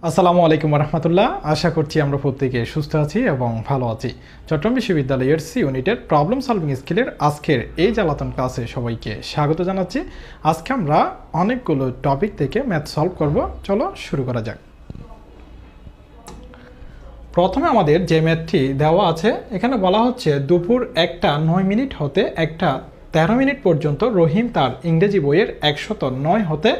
আসসালামু আলাইকুম রহমতুল্লাহ। আশা করছি আমরা প্রত্যেকে সুস্থ আছি এবং ভালো আছি। চট্টগ্রাম বিশ্ববিদ্যালয়ের সি ইউনিটের প্রবলেম সলভিং স্কিলের আজকের এই জ্বালাতন ক্লাসে সবাইকে স্বাগত জানাচ্ছি। আজকে আমরা অনেকগুলো টপিক থেকে ম্যাথ সলভ করব। চলো শুরু করা যাক। প্রথমে আমাদের যে ম্যাথটি দেওয়া আছে এখানে বলা হচ্ছে দুপুর 1:09 হতে 1:13 পর্যন্ত রহিম তার ইংরেজি বইয়ের 109 হতে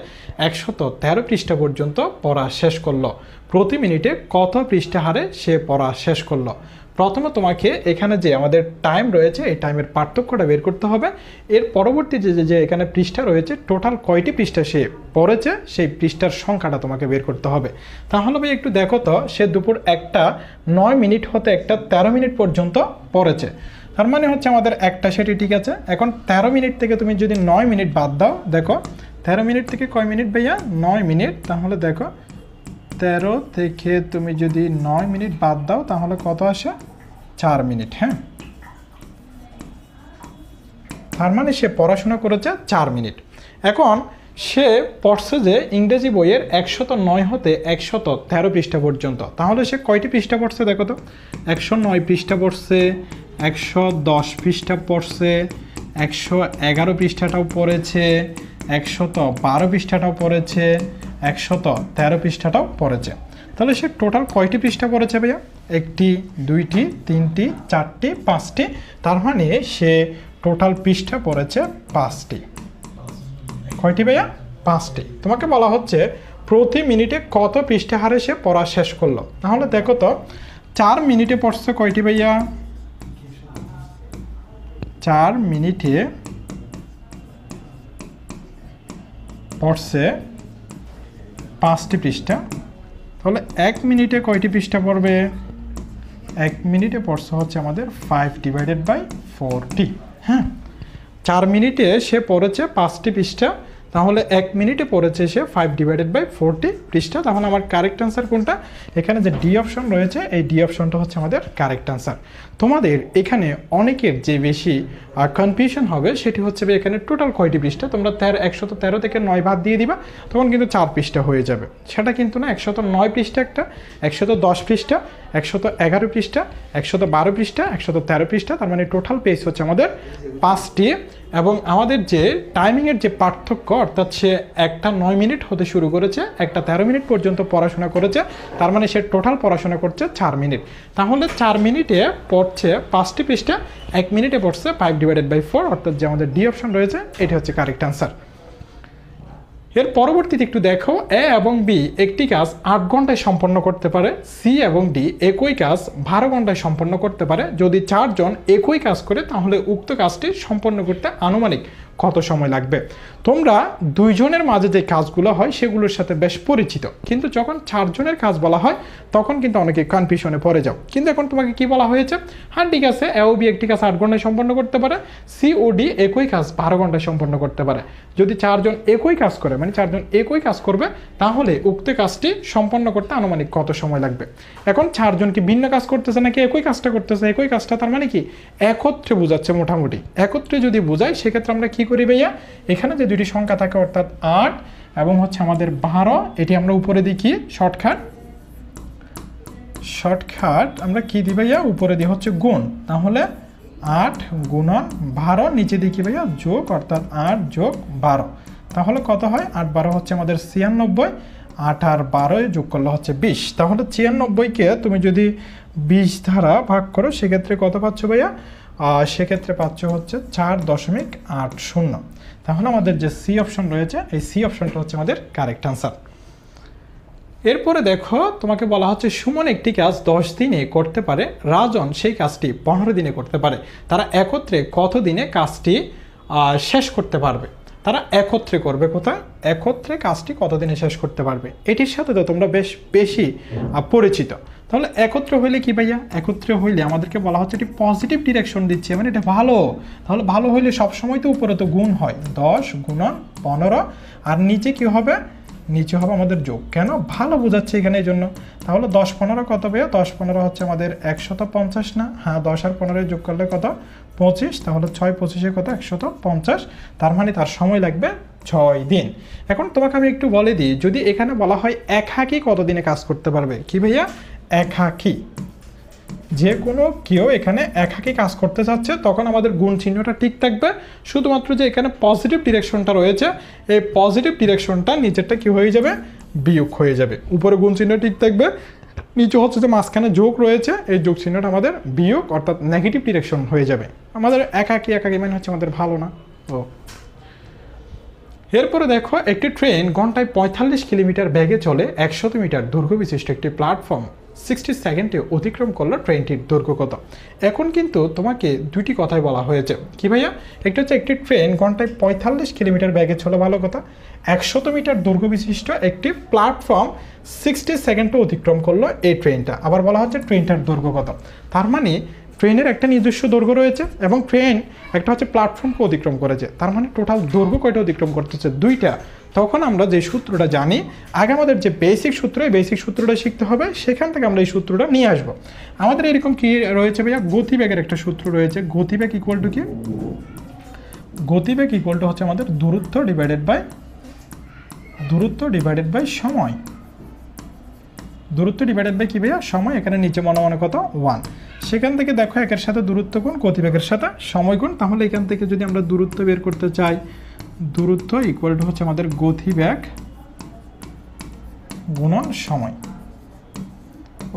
113 পৃষ্ঠা পর্যন্ত পড়া শেষ করলো। প্রতি মিনিটে কত পৃষ্ঠা হারে সে পড়া শেষ করলো? প্রথমে তোমাকে এখানে যে আমাদের টাইম রয়েছে এই টাইমের পার্থক্যটা বের করতে হবে। এর পরবর্তী যে এখানে পৃষ্ঠা রয়েছে টোটাল কয়টি পৃষ্ঠা সে পড়েছে সেই পৃষ্ঠার সংখ্যাটা তোমাকে বের করতে হবে। তাহলে ভাই একটু দেখো তো, সে দুপুর 1:09 হতে 1:13 পর্যন্ত পড়েছে। তার মানে হচ্ছে আমাদের একটা সেটি ঠিক আছে। এখন 13 মিনিট থেকে তুমি যদি 9 মিনিট বাদ দাও, দেখো 13 মিনিট থেকে কয় মিনিট ভাইয়া? 9 মিনিট। তাহলে দেখো 13 থেকে তুমি যদি 9 মিনিট বাদ দাও তাহলে কত আসে? 4 মিনিট। হ্যাঁ, তার মানে সে পড়াশোনা করেছে 4 মিনিট। এখন সে পড়ছে যে ইংরেজি বইয়ের 109 হতে 113 পৃষ্ঠা পর্যন্ত। তাহলে সে কয়টি পৃষ্ঠা পড়ছে দেখো তো? 109 পৃষ্ঠা পড়ছে, 110 পৃষ্ঠা পড়ছে, 111 পৃষ্ঠাটাও পড়েছে, 112 পৃষ্ঠাটাও পড়েছে, 113 পৃষ্ঠাটাও পড়েছে। তাহলে সে টোটাল কয়টি পৃষ্ঠা পড়েছে ভাইয়া? 1টি, 2টি, 3টি, 4টি, 5টি। তার মানে সে টোটাল পৃষ্ঠা পড়েছে 5টি। কয়টি ভাইয়া? 5টি। তোমাকে বলা হচ্ছে প্রতি মিনিটে কত পৃষ্ঠা হারে সে পড়া শেষ করলো। তাহলে দেখো তো 4 মিনিটে পড়ছে কয়টি ভাইয়া? 4 মিনিটে পড়ছে 5টি পৃষ্ঠা। তাহলে 1 মিনিটে কয়টি পৃষ্ঠা পড়বে? 1 মিনিটে পড়ছে হচ্ছে আমাদের 5/40। হ্যাঁ, 4 মিনিটে সে পড়েছে 5টি পৃষ্ঠা। তাহলে 1 মিনিটে পড়েছে সে 5/40 পৃষ্ঠা। তাহলে আমার কারেক্ট অ্যান্সার কোনটা? এখানে যে ডি অপশন রয়েছে এই ডি অপশনটা হচ্ছে আমাদের কারেক্ট অ্যান্সার। তোমাদের এখানে অনেকের যে বেশি কনফিউশন হবে সেটি হচ্ছে এখানে টোটাল কয়টি পৃষ্ঠা। তোমরা 113 থেকে 9 বাদ দিয়ে দিবা, তখন কিন্তু 4 পৃষ্ঠা হয়ে যাবে। সেটা কিন্তু না, 109 পৃষ্ঠা একটা, 110 পৃষ্ঠা, 111 পৃষ্ঠা, 112 পৃষ্ঠা, 113 পৃষ্ঠা। তার মানে টোটাল পেজ হচ্ছে আমাদের 5টি। এবং আমাদের যে টাইমিংয়ের যে পার্থক্য, অর্থাৎ সে 1:09 হতে শুরু করেছে, 1:13 পর্যন্ত পড়াশোনা করেছে। তার মানে সে টোটাল পড়াশোনা করছে 4 মিনিট। তাহলে 4 মিনিটে পড়ছে 5টি পৃষ্ঠা, 1 মিনিটে পড়ছে 5/4, অর্থাৎ যে আমাদের ডি অপশন রয়েছে এটি হচ্ছে কারেক্ট অ্যান্সার। এর পরবর্তীতে একটু দেখো, এ এবং বি একটি কাজ 8 ঘন্টায় সম্পন্ন করতে পারে, সি এবং ডি একই কাজ 12 ঘন্টায় সম্পন্ন করতে পারে। যদি 4 জন একই কাজ করে তাহলে উক্ত কাজটি সম্পন্ন করতে আনুমানিক কত সময় লাগবে? তোমরা 2 জনের মাঝে যে কাজগুলো হয় সেগুলোর সাথে বেশ পরিচিত, কিন্তু যখন 4 জনের কাজ বলা হয় তখন কিন্তু অনেকে কনফিউশনে পড়ে যাও। কিন্তু এখন তোমাকে কি বলা হয়েছে? হ্যাঁ ঠিক আছে, এ ও বি একটি কাজ 8 ঘন্টায় সম্পন্ন করতে পারে, সি ও ডি একই কাজ 12 ঘন্টায় সম্পন্ন করতে পারে। যদি 4 জন একই কাজ করে, মানে 4 জন একই কাজ করবে, তাহলে উক্ত কাজটি সম্পন্ন করতে আনুমানিক কত সময় লাগবে? এখন 4 জন কি ভিন্ন কাজ করতেছে নাকি একই কাজটা করতেছে? একই কাজটা, তার মানে কি একত্রে বোঝাচ্ছে। মোটামুটি একত্রে যদি বোঝাই সেক্ষেত্রে আমরা কি করি ভাইয়া? এখানে যে দুটি সংখ্যা থাকে অর্থাৎ 8 এবং হচ্ছে আমাদের 12, এটি আমরা উপরে দেখি শর্টকাট আমরা কি দিই ভাইয়া? উপরে দিই হচ্ছে গুণ। তাহলে 8 গুণন 12, নিচে দেখি ভাইয়া যোগ, অর্থাৎ 8 যোগ 12। তাহলে কত হয়? 8 12 হচ্ছে আমাদের 96, 8 আর 12 যোগ করলে হচ্ছে 20। তাহলে 96কে তুমি যদি 20 দ্বারা ভাগ করো সেক্ষেত্রে কত পাচ্ছ ভাইয়া? সেক্ষেত্রে পাচ্ছ হচ্ছে 4.80। তাহলে আমাদের যে সি অপশন রয়েছে এই সি অপশনটা হচ্ছে আমাদের কারেক্ট অ্যান্সার। এরপরে দেখো, তোমাকে বলা হচ্ছে সুমন একটি কাজ 10 দিনে করতে পারে, রাজন সেই কাজটি 15 দিনে করতে পারে। তারা একত্রে কত দিনে কাজটি শেষ করতে পারবে? তারা একত্রে করবে কোথায়? একত্রে কাজটি কত দিনে শেষ করতে পারবে, এটির সাথে তো তোমরা বেশি পরিচিত। তাহলে একত্রে হইলে কি ভাইয়া? একত্রে হইলে আমাদেরকে বলা হচ্ছে এটি পজিটিভ ডিরেকশন দিচ্ছে, মানে এটা ভালো। তাহলে ভালো হইলে সবসময় তো উপরে তো গুণ হয়, 10 গুণন 15, আর নিচে কি হবে? নিচে হবে আমাদের যোগ। কেন? ভালো বোঝাচ্ছে এখানে এই জন্য। তাহলে 10 15 কত ভাইয়া? 10 15 হচ্ছে আমাদের 150 না? হ্যাঁ, 10 আর 15 যোগ করলে কত? 25। তাহলে 6 25 কত? 150। তার মানে তার সময় লাগবে 6 দিন। এখন তোমাকে আমি একটু বলে দিই, যদি এখানে বলা হয় একাকী কতদিনে কাজ করতে পারবে, কি ভাইয়া একাকী, যে কোনো কেউ এখানে একাকী কাজ করতে চাচ্ছে, তখন আমাদের গুণ চিহ্নটা ঠিক থাকবে, শুধুমাত্র যে এখানে পজিটিভ ডিরেকশনটা রয়েছে এই পজিটিভ ডিরেকশনটা নিচেরটা কি হয়ে যাবে, বিয়োগ হয়ে যাবে। উপরে গুণ চিহ্ন ঠিক থাকবে, নিচে হচ্ছে যে মাঝখানে যোগ রয়েছে, এই যোগ চিহ্নটা আমাদের বিয়োগ অর্থাৎ নেগেটিভ ডিরেকশন হয়ে যাবে। আমাদের একাকী মানে হচ্ছে আমাদের ভালো না। ও এরপরে দেখো, একটি ট্রেন ঘন্টায় 45 কিলোমিটার বেগে চলে 100 মিটার দৈর্ঘ্য বিশিষ্ট একটি প্ল্যাটফর্ম 60 সেকেন্ডে অতিক্রম করলো, ট্রেনটির দৈর্ঘ্য কত? এখন কিন্তু তোমাকে দুইটি কথাই বলা হয়েছে, কি ভাইয়া, একটা হচ্ছে একটি ট্রেন ঘন্টায় 45 কিলোমিটার বেগে চলে, ভালো কথা, 100 মিটার দৈর্ঘ্য বিশিষ্ট একটি প্ল্যাটফর্ম 60 সেকেন্ডে অতিক্রম করলো এই ট্রেনটা। আবার বলা হচ্ছে ট্রেনটার দৈর্ঘ্য কত। তার মানে ট্রেনের একটা নিজস্ব দৈর্ঘ্য রয়েছে এবং ট্রেন একটা হচ্ছে প্ল্যাটফর্মকে অতিক্রম করেছে, তার মানে টোটাল দৈর্ঘ্য কয়টা অতিক্রম করতেছে, 2টা। তখন আমরা যে সূত্রটা জানি, আগে আমাদের যে বেসিক সূত্র, এই বেসিক সূত্রটা শিখতে হবে, সেখান থেকে আমরা এই সূত্রটা নিয়ে আসব। আমাদের এরকম কি রয়েছে ভাইয়া, গতিবেগের একটা সূত্র রয়েছে। গতিবেগ ইকুয়াল টু কি, গতিবেগ ইকুয়াল টু হচ্ছে আমাদের দূরত্ব ডিভাইডেড বাই সময়। দূরত্ব ডিভাইডেড বাই কি ভাইয়া, সময়। এখানে নিচে মনে মনে কত 1, সেখান থেকে দেখো একের সাথে দূরত্ব গুণ গতিবেগের সাথে সময় গুণ। তাহলে এখান থেকে যদি আমরা দূরত্ব বের করতে চাই, দূরত্ব ইকুয়াল টু হচ্ছে আমাদের গতিবেগ গুণন সময়।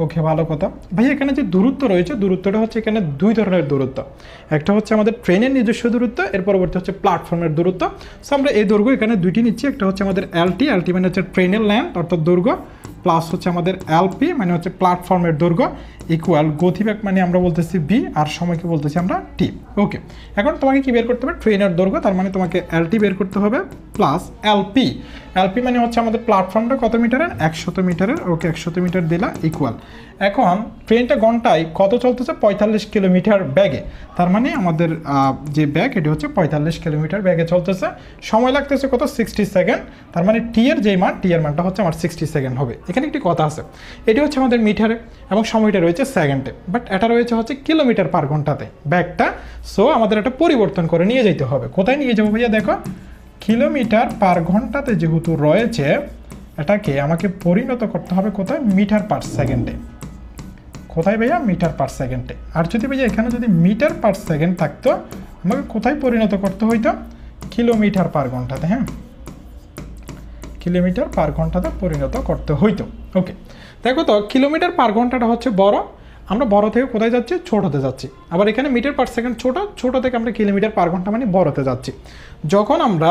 ওকে, ভালো কথা ভাই। এখানে যে দূরত্ব রয়েছে, দূরত্বটা হচ্ছে এখানে 2 ধরনের দূরত্ব। একটা হচ্ছে আমাদের ট্রেনের নিজস্ব দূরত্ব, এর পরবর্তী হচ্ছে প্ল্যাটফর্মের দূরত্ব। সো আমরা এই দৈর্ঘ্য এখানে দুইটি নিচ্ছি, একটা হচ্ছে আমাদের এলটি মানে হচ্ছে ট্রেনের লেন্থ অর্থাৎ দৈর্ঘ্য, প্লাস হচ্ছে আমাদের এলপি মানে হচ্ছে প্ল্যাটফর্মের দৈর্ঘ্য, ইকুয়াল গতিবেগ মানে আমরা বলতেছি বি, আর সময়কে বলতেছি আমরা টি। ওকে, এখন তোমাকে কি বের করতে হবে, ট্রেনের দৈর্ঘ্য, তার মানে তোমাকে এলটি বের করতে হবে, প্লাস এলপি মানে হচ্ছে আমাদের প্ল্যাটফর্মটা কত মিটারের, 100 মিটারের। ওকে, 100 মিটার দিলা, ইকুয়াল। এখন ট্রেনটা ঘন্টায় কত চলতেছে, 45 কিলোমিটার ব্যাগে, তার মানে আমাদের যে ব্যাগ এটি হচ্ছে 45 কিলোমিটার ব্যাগে চলতেছে, সময় লাগতেছে কত, 60 সেকেন্ড। তার মানে টি এর যেই মান, টি এর মানটা হচ্ছে আমার 60 সেকেন্ড হবে। এখানে একটি কথা আছে, এটি হচ্ছে আমাদের মিটারে এবং সময়টা রয়েছে সেকেন্ডে, বাট এটা রয়েছে হচ্ছে কিলোমিটার পার ঘন্টাতে ব্যাগটা। সো আমাদের এটা পরিবর্তন করে নিয়ে যেতে হবে। কোথায় নিয়ে যাবো ভাইয়া, দেখো কিলোমিটার পার ঘন্টাতে যেহেতু রয়েছে, এটাকে আমাকে পরিণত করতে হবে কোথায়, মিটার পার সেকেন্ডে। কোথায় ভাইয়া, মিটার পার সেকেন্ডে। আর যদি ভাইয়া এখানে যদি মিটার পার সেকেন্ড থাকতো, আমাকে কোথায় পরিণত করতে হইতো, কিলোমিটার পার ঘন্টাতে। হ্যাঁ, কিলোমিটার পার ঘন্টাতে পরিণত করতে হইতো। ওকে, দেখো তো কিলোমিটার পার ঘন্টাটা হচ্ছে বড়, আমরা বড় থেকে কোথায় যাচ্ছি, ছোটতে যাচ্ছি। আবার এখানে মিটার পার সেকেন্ড ছোট থেকে আমরা কিলোমিটার পার ঘন্টা মানে বড়তে যাচ্ছি। যখন আমরা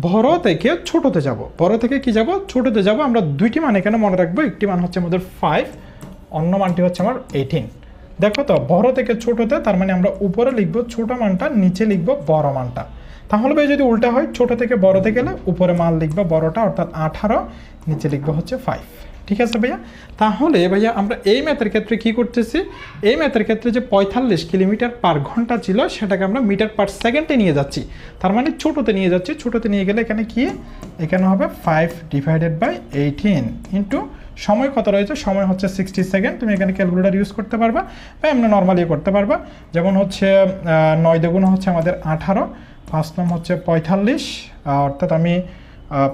বড় থেকে ছোটতে যাব, বড় থেকে কি যাব, ছোটতে যাব, আমরা দুইটি মান এখানে মনে রাখবো। একটি মান হচ্ছে আমাদের 5, অন্য মানটি হচ্ছে আমার 18। দেখো তো বড় থেকে ছোটতে, তার মানে আমরা উপরে লিখবো ছোট মানটা, নিচে লিখবো বড় মানটা। তাহলে ভাই যদি উল্টা হয়, ছোট থেকে বড়তে গেলে উপরে মান লিখবো বড়টা অর্থাৎ 18, নিচে লিখবো হচ্ছে 5। ঠিক আছে ভাইয়া। তাহলে ভাইয়া আমরা এই ম্যাথের ক্ষেত্রে কি করতেছি, এই ম্যাথের ক্ষেত্রে যে 45 কিলোমিটার পার ঘন্টা ছিল, সেটাকে আমরা মিটার পার সেকেন্ডে নিয়ে যাচ্ছি, তার মানে ছোটোতে নিয়ে যাচ্ছি। ছোটোতে নিয়ে গেলে এখানে কি, এখানে হবে 5 ডিভাইডেড বাই 18 ইন্টু সময় কত রয়েছে, সময় হচ্ছে 60 সেকেন্ড। তুমি এখানে ক্যালকুলেটার ইউজ করতে পারবা বা এমনি নর্মালি করতে পারবা। যেমন হচ্ছে 9 দ্বিগুণ হচ্ছে আমাদের 18, 5 নং হচ্ছে 45, অর্থাৎ আমি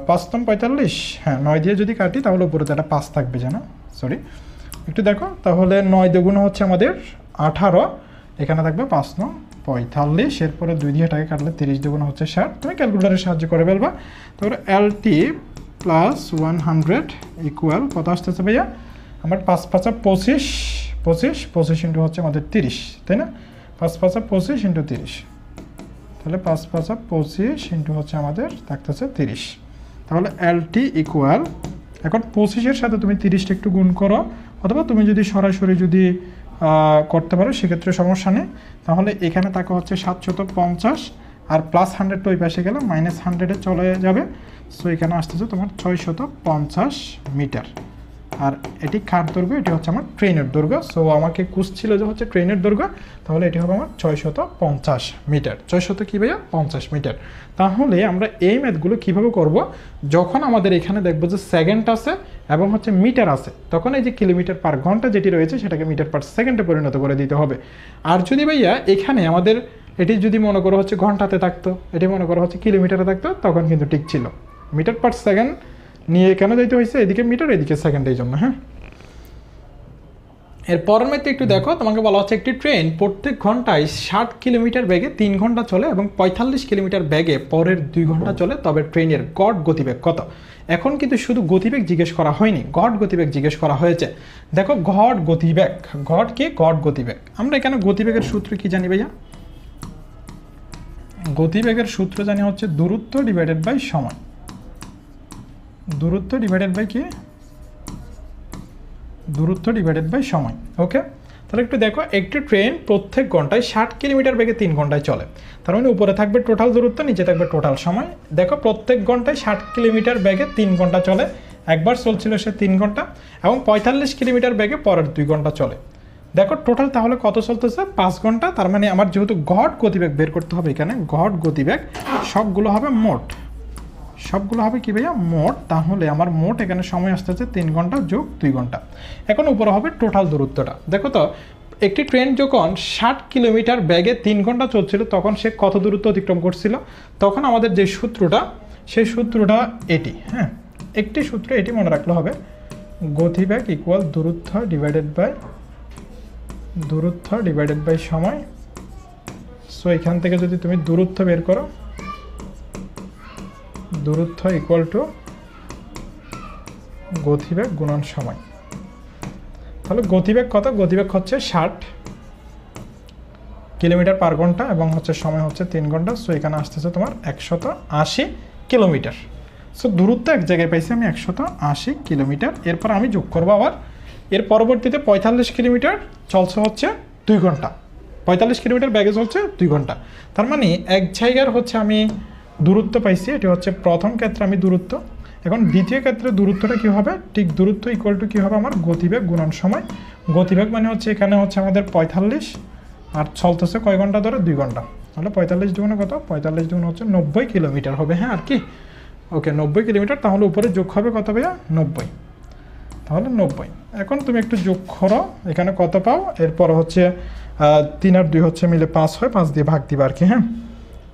5 নং 45, হ্যাঁ 9 দিয়ে যদি কাটি তাহলে উপরে তো একটা 5 থাকবে, জানো, সরি একটু দেখো। তাহলে 9 দ্বিগুণ হচ্ছে আমাদের 18, এখানে থাকবে 5 নং 45, এরপরে 2 দিয়ে এটাকে কাটলে 30 দ্বিগুণ হচ্ছে 60। তুমি ক্যালকুলেটারের সাহায্য করে ফেলবা। তারপরে এলটি প্লাস 100 ইকুয়াল কত আসতেছে ভাইয়া, আমার 5 5 25, 25 ইন্টু হচ্ছে আমাদের 30, তাই না, 5 5 25 ইন্টু 30, তাহলে 5 5 25 ইন্টু হচ্ছে আমাদের থাকতেছে 30। তাহলে এলটি ইকুয়াল, এখন 25-এর সাথে তুমি 30টা একটু গুণ করো, অথবা তুমি যদি সরাসরি যদি করতে পারো সেক্ষেত্রে সমস্যা নেই। তাহলে এখানে থাকা হচ্ছে 750, আর প্লাস 100 ওই পাশে গেলে মাইনাস 100-এ চলে যাবে। সো এখানে আসতেছে তোমার 650 মিটার। আর এটি কার দৈর্ঘ্য, এটি হচ্ছে আমার ট্রেনের দৈর্ঘ্য। সো আমাকে ছিল যে হচ্ছে ট্রেনের দৈর্ঘ্য, তাহলে এটি হবে আমার 650 মিটার। 600 কি ভাইয়া, 50 মিটার। তাহলে আমরা এই ম্যাথগুলো কীভাবে করব, যখন আমাদের এখানে দেখবো যে সেকেন্ড আছে এবং হচ্ছে মিটার আছে, তখন এই যে কিলোমিটার পার ঘন্টা যেটি রয়েছে সেটাকে মিটার পার সেকেন্ডে পরিণত করে দিতে হবে। আর যদি ভাইয়া এখানে আমাদের এটি যদি মনে করো হচ্ছে ঘন্টাতে থাকতো, এটি মনে করো হচ্ছে কিলোমিটারে থাকতো, তখন কিন্তু ঠিক ছিল। মিটার পার সেকেন্ড নিয়ে কেন যাইতে হয়েছে, এদিকে মিটার এদিকে সেকেন্ড, এই জন্য। হ্যাঁ, এর পরের ম্যাথে একটু দেখো, তোমাকে বলা হচ্ছে একটি ট্রেন প্রত্যেক ঘন্টায় 60 কিলোমিটার বেগে 3 ঘন্টা চলে এবং 45 কিলোমিটার বেগে পরের 2 ঘন্টা চলে, তবে ট্রেনের গড় গতিবেগ কত? এখন কিন্তু শুধু গতিবেগ জিজ্ঞেস করা হয়নি, গড় গতিবেগ জিজ্ঞেস করা হয়েছে। দেখো গড় গতিবেগ, গড় কি? গড় গতিবেগ। আমরা এখানে গতিবেগের সূত্র কি জানি ভাইয়া? গতিবেগের সূত্র জানি হচ্ছে দূরত্ব ডিভাইডেড বাই সময়। দূরত্ব ডিভাইডেড বাই কি? দূরত্ব ডিভাইডেড বাই সময়। ওকে, তাহলে একটু দেখো, একটি ট্রেন প্রত্যেক ঘন্টায় 60 কিলোমিটার বেগে 3 ঘন্টায় চলে। তার মানে উপরে থাকবে টোটাল দূরত্ব, নিচে থাকবে টোটাল সময়। দেখো প্রত্যেক ঘন্টায় 60 কিলোমিটার বেগে 3 ঘন্টা চলে, একবার চলছিল সে 3 ঘন্টা, এবং 45 কিলোমিটার বেগে পরের 2 ঘন্টা চলে। দেখো টোটাল তাহলে কত চলতেছে? 5 ঘন্টা। তার মানে আমার যেহেতু গড় গতিবেগ বের করতে হবে, এখানে গড় গতিবেগ সবগুলো হবে মোট, সবগুলো হবে কি ভাইয়া? মোট। তাহলে আমার মোট এখানে সময় আসতেছে 3 ঘন্টা যোগ 2 ঘন্টা। এখন উপরে হবে টোটাল দূরত্বটা। দেখো তো, একটি ট্রেন যখন 60 কিলোমিটার বেগে 3 ঘন্টা চলছিল, তখন সে কত দূরত্ব অতিক্রম করছিল? তখন আমাদের যে সূত্রটা, সেই সূত্রটা এটি। হ্যাঁ, একটি সূত্র এটি মনে রাখলে হবে, গতিবেগ ইকুয়াল দূরত্ব ডিভাইডেড বাই সময়। সো এখান থেকে যদি তুমি দূরত্ব বের করো, দূরত্ব ইকুয়াল টু গতিবেগ গুণন সময়। তাহলে গতিবেগ কত? গতিবেগ হচ্ছে 60 কিলোমিটার পার ঘন্টা এবং হচ্ছে সময় হচ্ছে 3 ঘন্টা। সো এখানে আসতেছে তোমার 180 কিলোমিটার। সো দূরত্ব এক জায়গায় পাইছি আমি 180 কিলোমিটার। এরপর আমি যোগ করবো আবার, এর পরবর্তীতে 45 কিলোমিটার চলছে হচ্ছে 2 ঘন্টা, 45 কিলোমিটার ব্যাগে চলছে 2 ঘন্টা। তার মানে এক জায়গার হচ্ছে আমি দূরত্ব পাইছি, এটি হচ্ছে প্রথম ক্ষেত্রে আমি দূরত্ব। এখন দ্বিতীয় ক্ষেত্রে দূরত্বটা কী হবে? ঠিক দূরত্ব ইকুয়াল টু কী হবে? আমার গতিবেগ গুণন সময়। গতিবেগ মানে হচ্ছে এখানে হচ্ছে আমাদের 45, আর চলতেছে কয় ঘন্টা ধরে? 2 ঘন্টা। তাহলে 45 দুগুণে কত? 45 দুগুণ হচ্ছে 90 কিলোমিটার হবে। হ্যাঁ, আর কি? ওকে, 90 কিলোমিটার। তাহলে উপরে যোগ হবে কত ভাইয়া? 90। তাহলে 90। এখন তুমি একটু যোগ করো, এখানে কত পাও? এরপর হচ্ছে 3 আর 2 হচ্ছে মিলে 5 হয়, 5 দিয়ে ভাগ দিবা আর কি। হ্যাঁ,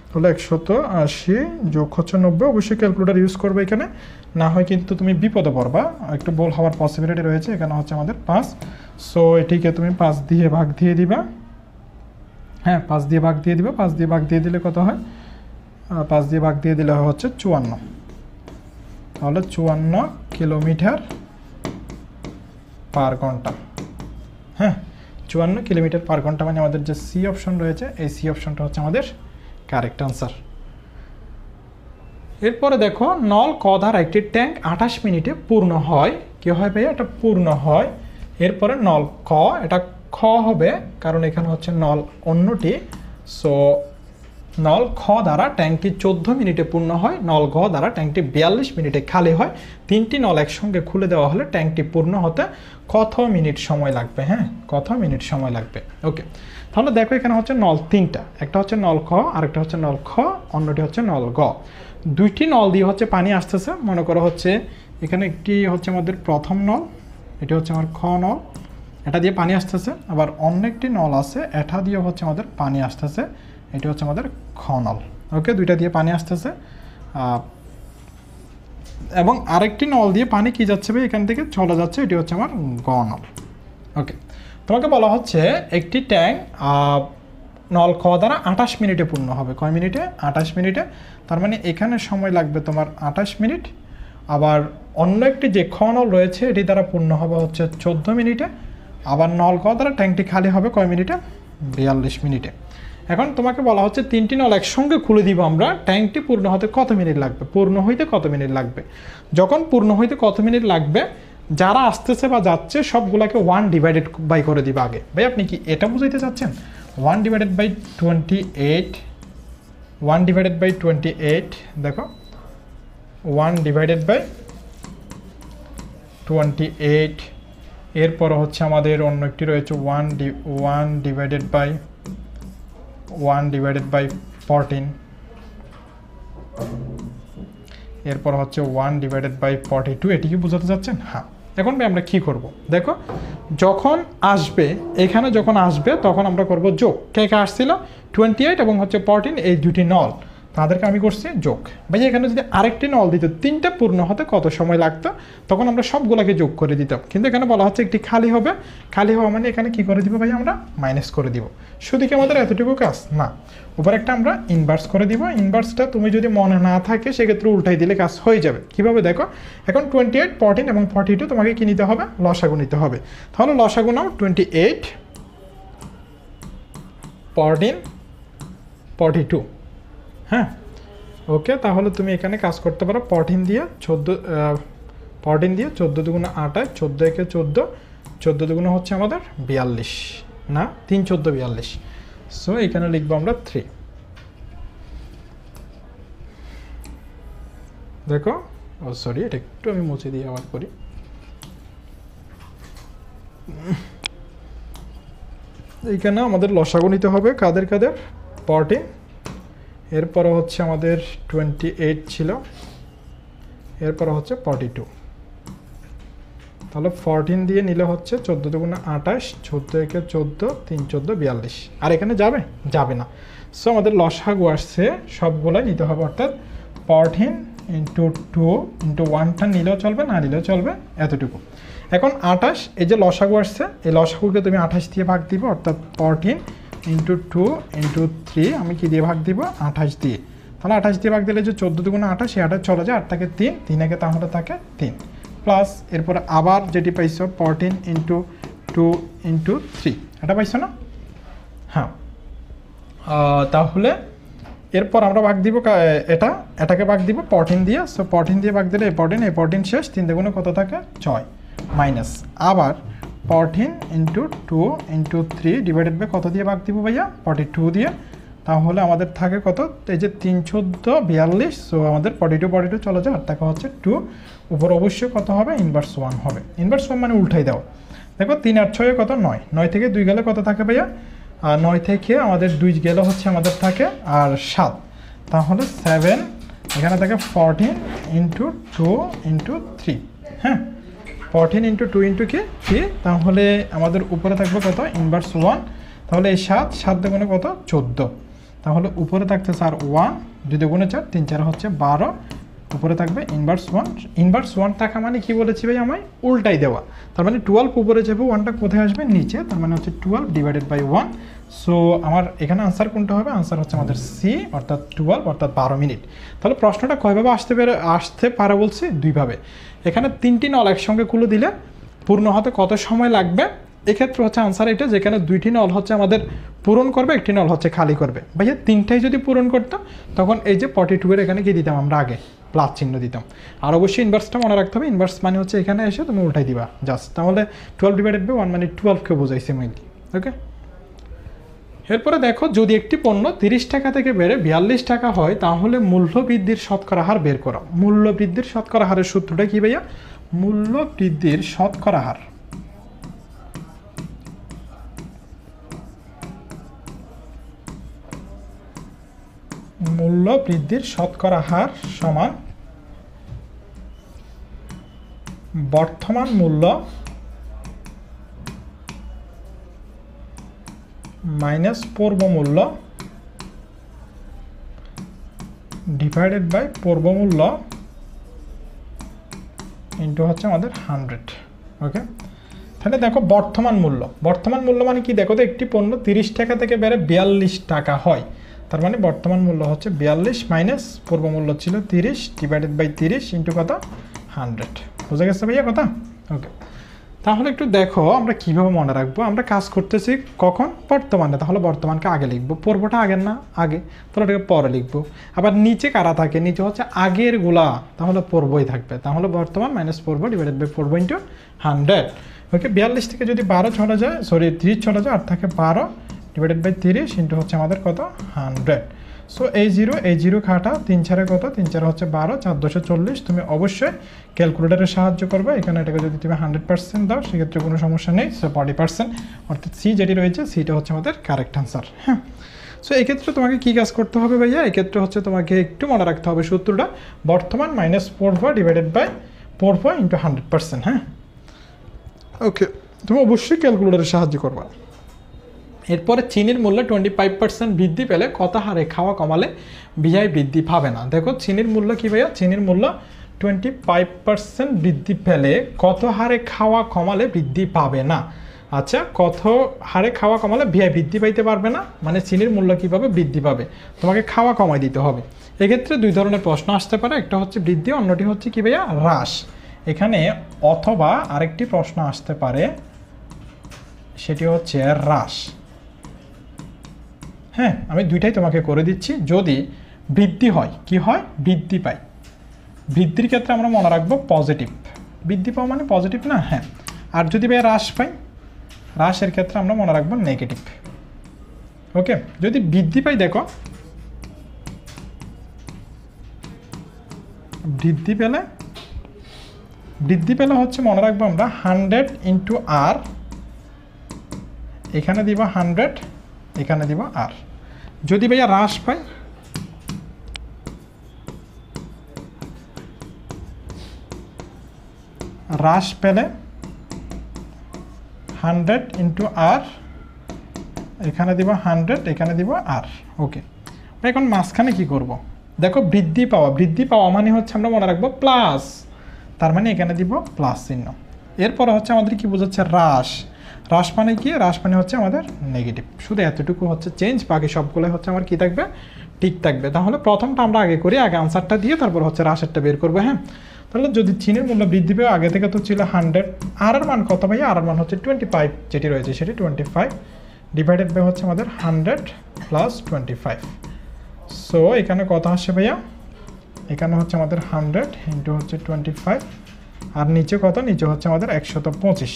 তাহলে 180 যোগ হচ্ছে 90। অবশ্যই ক্যালকুলেটার ইউজ করবে এখানে, না হয় কিন্তু তুমি বিপদে পড়বা, একটু ভুল হওয়ার পসিবিলিটি রয়েছে। এখানে হচ্ছে আমাদের 5। সো এটিকে তুমি 5 দিয়ে ভাগ দিয়ে দিবা। হ্যাঁ, 5 দিয়ে ভাগ দিয়ে দিবা। 5 দিয়ে ভাগ দিয়ে দিলে কত হয়? 5 দিয়ে ভাগ দিয়ে দিলে হচ্ছে 54। তাহলে 54 কিলোমিটার পার ঘন্টা। হ্যাঁ, 54 কিলোমিটার পার ঘন্টা মানে আমাদের যে সি অপশন রয়েছে, এই সি অপশনটা হচ্ছে আমাদের কারেক্ট আনসার। এরপরে দেখো, নল ক ধারা একটি ট্যাঙ্ক 28 মিনিটে পূর্ণ হয়। কি হয় ভাইয়া? এটা পূর্ণ হয়। এরপরে নল ক, এটা খ হবে কারণ এখানে হচ্ছে নল অন্যটি। সো নল খ দ্বারা ট্যাঙ্কটি 14 মিনিটে পূর্ণ হয়, নল ঘ দ্বারা ট্যাঙ্কটি 42 মিনিটে খালি হয়। 3টি নল একসঙ্গে খুলে দেওয়া হলে ট্যাঙ্কটি পূর্ণ হতে কত মিনিট সময় লাগবে? হ্যাঁ, কত মিনিট সময় লাগবে? ওকে, তাহলে দেখো এখানে হচ্ছে নল 3টা, একটা হচ্ছে নল খ, আরেকটা হচ্ছে নল খ, অন্যটি হচ্ছে নল গ। 2টি নল দিয়ে হচ্ছে পানি আসতেছে। মনে করো হচ্ছে এখানে একটি হচ্ছে আমাদের প্রথম নল, এটি হচ্ছে আমার খ নল, এটা দিয়ে পানি আসতেছে। আবার অন্য একটি নল আছে, এটা দিয়ে হচ্ছে আমাদের পানি আসতেছে, এটি হচ্ছে আমাদের খ নল। ওকে, 2টা দিয়ে পানি আসতেছে, এবং আরেকটি নল দিয়ে পানি কি যাচ্ছে ভাই? এখান থেকে চলে যাচ্ছে, এটি হচ্ছে আমার গ নল। ওকে, তোমাকে বলা হচ্ছে একটি ট্যাঙ্ক নল খ দ্বারা 28 মিনিটে পূর্ণ হবে। কয় মিনিটে? 28 মিনিটে। তার মানে এখানে সময় লাগবে তোমার 28 মিনিট। আবার অন্য একটি যে খ নল রয়েছে, এটি দ্বারা পূর্ণ হবে হচ্ছে 14 মিনিটে। আবার নল ক দ্বারা ট্যাঙ্কটি খালি হবে কয় মিনিটে? 42 মিনিটে। এখন তোমাকে বলা হচ্ছে 3টি নল একসঙ্গে খুলে দিব আমরা, ট্যাঙ্কটি পূর্ণ হতে কত মিনিট লাগবে? পূর্ণ হইতে কত মিনিট লাগবে? যখন পূর্ণ হইতে কত মিনিট লাগবে, যারা আসতেছে বা যাচ্ছে সবগুলোকে 1 ডিভাইডেড বাই করে দিবা আগে। ভাই আপনি কি এটা বুঝাইতে চাচ্ছেন? 1 ডিভাইডেড বাই 28, 1 ডিভাইডেড বাই 28, দেখো 1 ডিভাইডেড বাই 28। এরপর হচ্ছে আমাদের অন্য একটি রয়েছে 1 ডিভাইডেড বাই 14। এরপর হচ্ছে 1 ডিভাইডেড বাই 42। এটি কি বোঝাতে চাচ্ছেন? হ্যাঁ। এখন আমরা কি করব? দেখো যখন আসবে এখানে যখন আসবে তখন আমরা করব যোগ। কে কে আসছিল 28 এবং হচ্ছে 14, এই দুটি নল তাদেরকে আমি করছি যোগ। ভাই এখানে যদি আরেকটি নল দিত 3টা পূর্ণ হতে কত সময় লাগতো, তখন আমরা সবগুলোকে যোগ করে দিতাম। কিন্তু এখানে বলা হচ্ছে একটি খালি হবে, খালি হওয়া মানে এখানে কি করে দিব ভাই আমরা মাইনাস করে দিব। শুধু কি আমাদের এতটুকু কাজ না, উপর একটা আমরা ইনভার্স করে দিব। ইনভার্সটা তুমি যদি মনে না থাকে সেক্ষেত্রে উল্টাই দিলে কাজ হয়ে যাবে। কিভাবে দেখো, এখন 28, 14 এবং 42 তোমাকে কি নিতে হবে, লসাগু নিতে হবে। তাহলে লসাগু নাও 28, 14, 42। হ্যাঁ ওকে, তাহলে তুমি এখানে কাজ করতে পারো 14 দিয়ে 14 দুগুণে 28, 14 একে 14, 14 দুগুণে হচ্ছে আমাদের 42, না 3 14 42। সো এখানে লিখবো আমরা 3। দেখো ও সরি, এটা একটু আমি মুছে দিয়ে আবার করি। এইখানে আমাদের লসাগু নিতে হবে কাদের কাদের, 14, এরপরে হচ্ছে আমাদের 28 ছিল, এরপরে হচ্ছে 42। তাহলে 14 দিয়ে নিলে হচ্ছে 14 দুগুণে 28, 14 একে 14, 3 14 42। আর এখানে যাবে যাবে না। সো আমাদের লসাগু আসছে সবগুলাই নিতে হবে, অর্থাৎ 14 ইন্টু 2 ইন্টু 1টা নিলেও চলবে, না নিলেও চলবে, এতটুকু। এখন 28, এই যে লসাগু আসছে, এই লসাগুকে তুমি 28 দিয়ে ভাগ দিবে, অর্থাৎ 14 ইন্টু 2 ইন্টু 3, আমি কি দিয়ে ভাগ দিব 28 দিয়ে। তাহলে 28 দিয়ে ভাগ দিলে যে 14 দুগুণে 28, এই 28 চলে যায়, 8 থাকে 3, 3 একে তাহলে থাকে 3, প্লাস এরপরে আবার যেটি পাইছো 14 ইন্টু 2 ইন্টু 3, এটা পাইছো না? হ্যাঁ, তাহলে এরপর আমরা ভাগ দিব এটাকে ভাগ দিব 14 দিয়ে। সো 14 দিয়ে ভাগ দিলে এই 14 শেষ, 3 দুগুণে কত থাকে 6, মাইনাস আবার 14 ইন্টু 2 ইন্টু 3 ডিভাইডেড বাই কত দিয়ে ভাগ দিব ভাইয়া 42 দিয়ে। তাহলে আমাদের থাকে কত, এই যে 3 14 42। সো আমাদের 42 চলে যায়, আর টাকা হচ্ছে 2, উপর অবশ্যই কত হবে ইনভার্স 1 হবে। ইনভার্স 1 মানে উল্টাই দাও। দেখো 3 8 6 কত 9, 9 থেকে 2 গেলে কত থাকে ভাইয়া, আর 9 থেকে আমাদের 2 গেলে হচ্ছে আমাদের থাকে আর 7, তাহলে 7 এখানে থাকে 14 ইন্টু 2 ইন্টু 3। হ্যাঁ 14 ইন্টু 2 ইন্টু কি 3, তাহলে আমাদের উপরে থাকবে কত ইনভার্স 1। তাহলে এই 7 দুগুণে কত 14, তাহলে উপরে থাকতেছে আর 1, 2 দুগুণে 4, 3 4 হচ্ছে 12, উপরে থাকবে ইনভার্স 1। ইনভার্স 1 টাকা মানে কি বলেছি ভাই আমায় উল্টাই দেওয়া, তার মানে 12 উপরে যাবে, 1টা কোথায় আসবে নিচে, তার মানে হচ্ছে 12 ডিভাইডেড বাই 1। সো আমার এখানে আনসার কোনটা হবে, আনসার হচ্ছে আমাদের সি, অর্থাৎ 12 অর্থাৎ 12 মিনিট। তাহলে প্রশ্নটা কয়ভাবে আসতে পারে বলছি, দুইভাবে। এখানে 3টি নল একসঙ্গে খুলে দিলে পূর্ণ হতে কত সময় লাগবে, এক্ষেত্রে হচ্ছে আনসার এটা, যেখানে 2টি নল হচ্ছে আমাদের পূরণ করবে, একটি নল হচ্ছে খালি করবে। ভাইয়া 3টাই যদি পূরণ করতো তখন এই যে 42 এর এখানে কি দিতাম আমরা আগে প্লাস চিহ্ন দিতাম। আর অবশ্যই ইনভার্সটা মনে রাখতে হবে, ইনভার্স মানে হচ্ছে এখানে এসে তুমি উল্টাই দিবা জাস্ট। তাহলে 12 ডিভাইডেড বাই 1 মানে 12কে বোঝাইছে মেইনলি। ওকে, এরপরে দেখো যদি একটি পণ্য 30 টাকা থেকে বেড়ে 42 টাকা হয় তাহলে মূল্য বৃদ্ধির শতকরা হার বের করো। মূল্য বৃদ্ধির শতকরা হারের সূত্রটা কি ভাইয়া, মূল্য বৃদ্ধির শতকরা হার, মূল্য বৃদ্ধির শতকরা হার সমান বর্তমান মূল্য মাইনাস পূর্ব মূল্য ডিভাইডেড বাই পূর্ব মূল্য ইন্টু হচ্ছে আমাদের 100। ওকে, তাহলে দেখো বর্তমান মূল্য মানে কি, দেখো তো একটি পণ্য 30 টাকা থেকে বেড়ে 42 টাকা হয়, তার মানে বর্তমান মূল্য হচ্ছে 42 মাইনাস পূর্ব মূল্য ছিল 30 ডিভাইডেড বাই 30 ইন্টু কত 100। বুঝা গেছে ভাইয়া কথা? ওকে, তাহলে একটু দেখো আমরা কিভাবে মনে রাখবো। আমরা কাজ করতেছি কখন, বর্তমানে, তাহলে বর্তমানকে আগে লিখবো, পূর্বটা আগের না আগে, তাহলে এটাকে পরে লিখবো। আবার নিচে কারা থাকে, নিচে হচ্ছে আগের গুলা, তাহলে পূর্বই থাকবে, তাহলে বর্তমান minus Purba divided by Purba into 100। ওকে, 42 থেকে যদি 12 চলে যায়, সরি 30 চলে যায়, আর থাকে 12 ডিভাইডেড বাই 30 ইন্টু হচ্ছে আমাদের কত 100। সো এই জিরো খাটা 3 4 কত, 3 4 হচ্ছে 12, 4 240। তুমি অবশ্যই ক্যালকুলেটারের সাহায্য করবে। এখানে এটাকে যদি তুমি 100% দাও সেক্ষেত্রে কোনো সমস্যা নেই। সো 40%, অর্থাৎ সি যেটি রয়েছে সিটা হচ্ছে আমাদের কারেক্ট আনসার। হ্যাঁ, সো এক্ষেত্রে তোমাকে কী কাজ করতে হবে ভাইয়া, এক্ষেত্রে হচ্ছে তোমাকে একটু মনে রাখতে হবে সূত্রটা, বর্তমান minus Purba divided by Purba into 100%। হ্যাঁ, ওকে, তুমি অবশ্যই ক্যালকুলেটরের সাহায্য করবা। এরপরে চিনির মূল্য 25% বৃদ্ধি পেলে কত হারে খাওয়া কমালে বিআই বৃদ্ধি পাবে না? দেখো চিনির মূল্য কি ভাইয়া, চিনির মূল্য 25% বৃদ্ধি পেলে কত হারে খাওয়া কমালে বৃদ্ধি পাবে না। আচ্ছা, কত হারে খাওয়া কমালে বিআই বৃদ্ধি পাইতে পারবে না, মানে চিনির মূল্য কীভাবে বৃদ্ধি পাবে, তোমাকে খাওয়া কমাই দিতে হবে। এক্ষেত্রে দুই ধরনের প্রশ্ন আসতে পারে, একটা হচ্ছে বৃদ্ধি, অন্যটি হচ্ছে কি ভাইয়া হ্রাস। এখানে অথবা আরেকটি প্রশ্ন আসতে পারে, সেটি হচ্ছে হ্রাস। হ্যাঁ, আমি দুইটাই তোমাকে করে দিচ্ছি। যদি বৃদ্ধি হয়, কি হয়, বৃদ্ধি পাই, বৃদ্ধির ক্ষেত্রে আমরা মনে রাখবো পজিটিভ, বৃদ্ধি পাওয়া মানে পজিটিভ না? হ্যাঁ। আর যদি ভাই হ্রাস পাই, হ্রাসের ক্ষেত্রে আমরা মনে রাখবো নেগেটিভ। ওকে, যদি বৃদ্ধি পাই, দেখো বৃদ্ধি পেলে হচ্ছে মনে রাখবো আমরা 100 ইন্টু আর, এখানে দিব 100, এখানে দিব আর। যদি ভাইয়া হ্রাস পাই, হ্রাস পেলে 100 ইন্টু আর, এখানে দিব 100, এখানে দিব আর। ওকে, এখন মাঝখানে কি করব? দেখো বৃদ্ধি পাওয়া মানে হচ্ছে আমরা মনে রাখবো প্লাস, তার মানে এখানে দিব প্লাস চিহ্ন। এরপরে হচ্ছে আমাদের কি বোঝাচ্ছে, হ্রাস। হ্রাস মানে কি? হ্রাস মানে হচ্ছে আমাদের নেগেটিভ। শুধু এতটুকু হচ্ছে চেঞ্জ, বাকি সবগুলো হচ্ছে আমার কি থাকবে, ঠিক থাকবে। তাহলে প্রথমটা আমরা আগে করি, আগে আনসারটা দিয়ে তারপর হচ্ছে হ্রাসেরটা বের করবো। হ্যাঁ, তাহলে যদি চিনির মূল্য বৃদ্ধি পেয়ে, আগে থেকে তো ছিল 100, আর এর মান কত ভাই? আর এর মান হচ্ছে 25, যেটি রয়েছে সেটি 25 ডিভাইডেড বাই হচ্ছে আমাদের 100 প্লাস 25। সো এখানে কত আসে ভাইয়া? এখানে হচ্ছে আমাদের 100 ইন্টু হচ্ছে 25, আর নিচে কত? নিচে হচ্ছে আমাদের 125।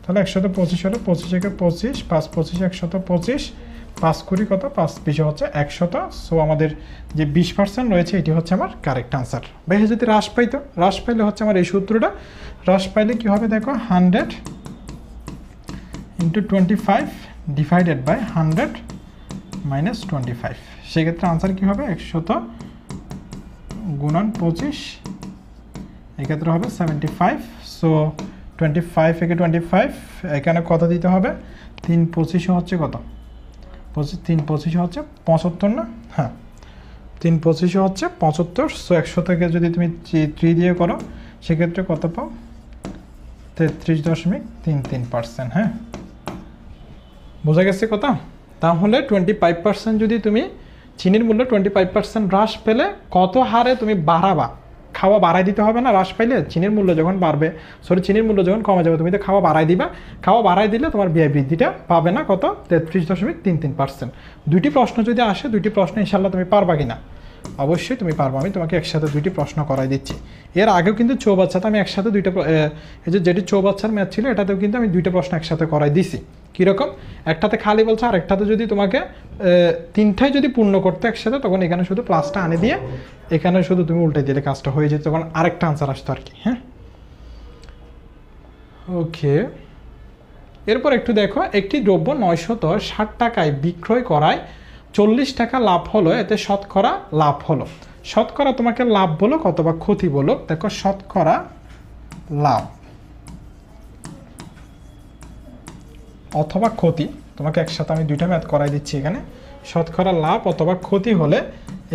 তাহলে 125 হলো 25 থেকে 25, 5 25 125, 5 কুড়ি কত? 5 20 হচ্ছে 100। সো আমাদের যে 20% রয়েছে এটি হচ্ছে আমার কারেক্ট আনসার। ভাই যদি হ্রাস পাইতো, হ্রাস পাইলে হচ্ছে আমার এই সূত্রটা, হ্রাস পাইলে কি হবে দেখো, 100 ইন্টু 25 ডিভাইডেড বাই 100 মাইনাস 25। সেক্ষেত্রে আনসার কী হবে? 100 গুণন 25, এক্ষেত্রে হবে 75। সো 25 থেকে 25, এখানে কত দিতে হবে? 3 25 হচ্ছে কত? 3 25 হচ্ছে 75 না? হ্যাঁ, 3 25 হচ্ছে 75। সো 100 থেকে যদি তুমি 3 দিয়ে করো, সেক্ষেত্রে কত পাও? 33.33%। হ্যাঁ, বোঝা গেছে কথা? তাহলে 25% যদি তুমি চিনির মূল্য 25% হ্রাস পেলে কত হারে তুমি বাড়াবা? খাওয়া বাড়াই দিতে হবে না হ্রাস পাইলে? চিনির মূল্য যখন বাড়বে, চিনির মূল্য যখন কমে যাবে, তুমি তো খাওয়া বাড়াই দিবা। খাওয়া বাড়াই দিলে তোমার ব্যয় বৃদ্ধিটা পাবে না কত? 33.33%। দুইটি প্রশ্ন যদি আসে, দুইটি প্রশ্ন ইনশাল্লাহ তুমি পারবা কিনা? অবশ্যই তুমি পারবো। আমি তোমাকে একসাথে দুইটি প্রশ্ন করাই দিচ্ছি। এর আগেও কিন্তু চৌবাচ্চাতে আমি একসাথে দুইটা, এই যেটি চৌবাচ্চার ম্যাথ ছিল, এটাতেও কিন্তু আমি দুইটা প্রশ্ন একসাথে করাই দিছি। কীরকম? একটাতে খালি বলছে, আর একটাতে যদি তোমাকে তিনটাই যদি পূর্ণ করতে একসাথে, তখন এখানে শুধু প্লাসটা আনে দিয়ে এখানে শুধু তুমি উল্টে দিলে কাজটা হয়ে যেত, তখন আরেকটা আনসার আসতো আর কি। হ্যাঁ, ওকে। এরপর একটু দেখো, একটি দ্রব্য 960 টাকায় বিক্রয় করায় 40 টাকা লাভ হলো, এতে শতকরা লাভ হলো। শতকরা তোমাকে লাভ বলো কত বা ক্ষতি বলো? দেখো শতকরা লাভ অথবা ক্ষতি, তোমাকে একসাথে আমি দুইটা ম্যাথ করাই দিচ্ছি। এখানে শতকরা লাভ অথবা ক্ষতি হলে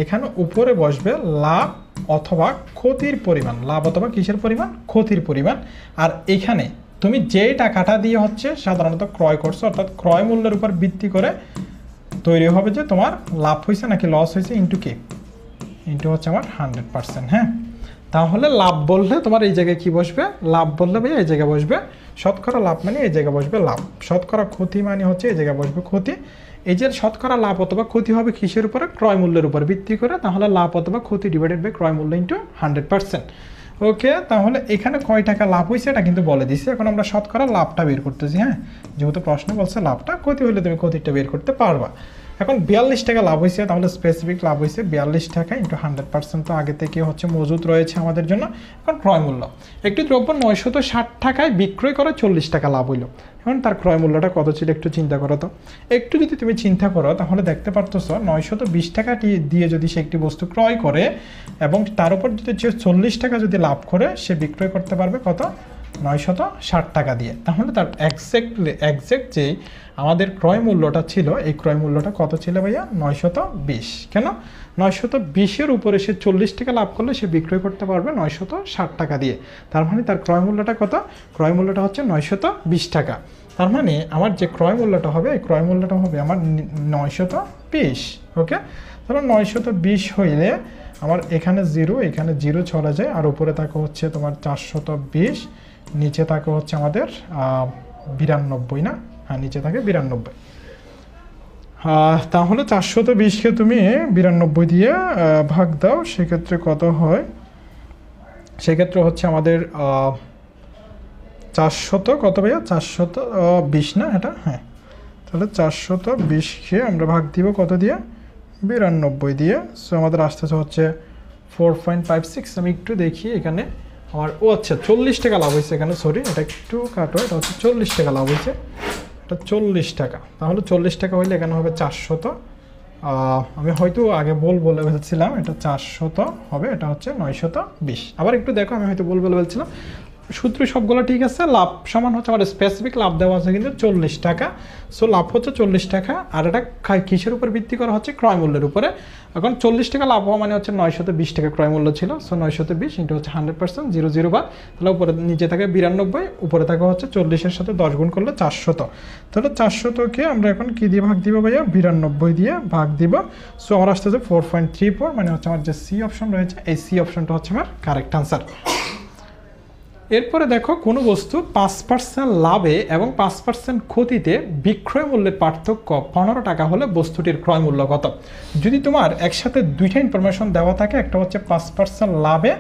এখানে উপরে বসবে লাভ অথবা ক্ষতির পরিমাণ। লাভ অথবা কিসের পরিমাণ? ক্ষতির পরিমাণ। আর এখানে তুমি যে টাকাটা দিয়ে হচ্ছে সাধারণত ক্রয় করছো, অর্থাৎ ক্রয় মূল্যের উপর ভিত্তি করে তৈরি হবে যে তোমার লাভ হয়েছে নাকি লস হয়েছে, ইন্টু কে, ইন্টু হচ্ছে আমার 100%। হ্যাঁ, তাহলে লাভ বললে তোমার এই জায়গায় কি বসবে? লাভ বললে ভাই এই জায়গায় বসবে শতকরা লাভ, মানে এই জায়গায় বসবে লাভ। শতকরা ক্ষতি মানে হচ্ছে এই জায়গায় বসবে ক্ষতি। এই যে শতকরা লাভ অথবা ক্ষতি হবে কিসের উপরে? ক্রয় মূল্যের উপর ভিত্তি করে। তাহলে লাভ অথবা ক্ষতি ডিভাইডেড বাই ক্রয় মূল্য ইন্টু 100%। ওকে, তাহলে এখানে কয় টাকা লাভ হয়েছে এটা কিন্তু বলে দিছি। এখন আমরা শতকরা লাভটা বের করতেছি। হ্যাঁ, যেহেতু প্রশ্ন বলছে লাভটা, ক্ষতি হলে তুমি ক্ষতিটা বের করতে পারবা। এখন 42 টাকা লাভ হয়েছে, তাহলে স্পেসিফিক লাভ হয়েছে 42 টাকা ইন্টু 100%, তো আগে থেকে হচ্ছে মজুদ রয়েছে আমাদের জন্য। এখন ক্রয় মূল্য, একটি দ্রব্য 960 টাকায় বিক্রয় করে 40 টাকা লাভ হইল। এখন তার ক্রয় মূল্যটা কত ছিল একটু চিন্তা করো তো। একটু যদি তুমি চিন্তা করো তাহলে দেখতে পারতেছো 920 টাকা দিয়ে যদি সে একটি বস্তু ক্রয় করে এবং তার উপর যদি 40 টাকা যদি লাভ করে, সে বিক্রয় করতে পারবে কত? 960 টাকা দিয়ে। তাহলে তার এক্সাক্ট যেই আমাদের ক্রয় মূল্যটা ছিল, এই ক্রয় মূল্যটা কত ছিল ভাইয়া? 920। কেন? 920-এর উপরে সে 40 টাকা লাভ করলে সে বিক্রয় করতে পারবে 960 টাকা দিয়ে। তার মানে তার ক্রয় মূল্যটা কত? ক্রয় মূল্যটা হচ্ছে 920 টাকা। তার মানে আমার যে ক্রয় মূল্যটা হবে, এই ক্রয় মূল্যটা হবে আমার 920। ওকে, তাহলে 920 হইলে আমার এখানে 0, এখানে 0 চলে যায়, আর উপরে থাকে হচ্ছে তোমার 420, নিচে থাকে হচ্ছে আমাদের 92 না? হ্যাঁ, নিচে থাকে 92। তাহলে 420-কে তুমি 92 দিয়ে ভাগ দাও, সেক্ষেত্রে কত হয়? সেক্ষেত্রে হচ্ছে আমাদের 400 কত ভাইয়া? 420 না এটা? হ্যাঁ, তাহলে 420-কে আমরা ভাগ দিব কত দিয়ে? 92 দিয়ে। সো আমাদের আসতেছে হচ্ছে 4.56। আমি একটু দেখি এখানে আমার, ও আচ্ছা 40 টাকা লাভ হয়েছে এখানে, সরি এটা একটু কাটো, এটা হচ্ছে 40 টাকা লাভ হয়েছে, এটা 40 টাকা। তাহলে 40 টাকা হইলে এখানে হবে 400। আমি হয়তো আগে বলে ফেলছিলাম, এটা 400 হবে, এটা হচ্ছে 920। আবার একটু দেখো, আমি হয়তো বলে ফেলছিলাম, সূত্র সবগুলো ঠিক আছে। লাভ সমান হচ্ছে আমার স্পেসিফিক লাভ দেওয়া আছে কিন্তু 40 টাকা। সো লাভ হচ্ছে 40 টাকা, আর এটা কিসের উপর ভিত্তি করা হচ্ছে? ক্রয় মূল্যের উপরে। এখন 40 টাকা লাভ হওয়া মানে হচ্ছে 920 টাকা ক্রয় মূল্য ছিল। সো 920 ইন্টু হচ্ছে 100%, 0 বাদ, তাহলে উপরে নিচে থাকে 92, উপরে থাকে হচ্ছে 40-এর সাথে 10 গুণ করলে 400। তাহলে 400-কে আমরা এখন কি দিয়ে ভাগ দিব ভাইয়া? 92 দিয়ে ভাগ দিব। সো আমার আসতেছে 4.34, মানে হচ্ছে আমার যে সি অপশন রয়েছে, এই সি অপশনটা হচ্ছে আমার কারেক্ট আনসার। এরপরে দেখো, কোনো বস্তু 5% লাভে এবং 5% ক্ষতিতে বিক্রয় মূল্যের পার্থক্য 15 টাকা হলে বস্তুটির ক্রয় মূল্য কত? যদি তোমার একসাথে দুইটা ইনফরমেশন দেওয়া থাকে, একটা হচ্ছে 5% লাভে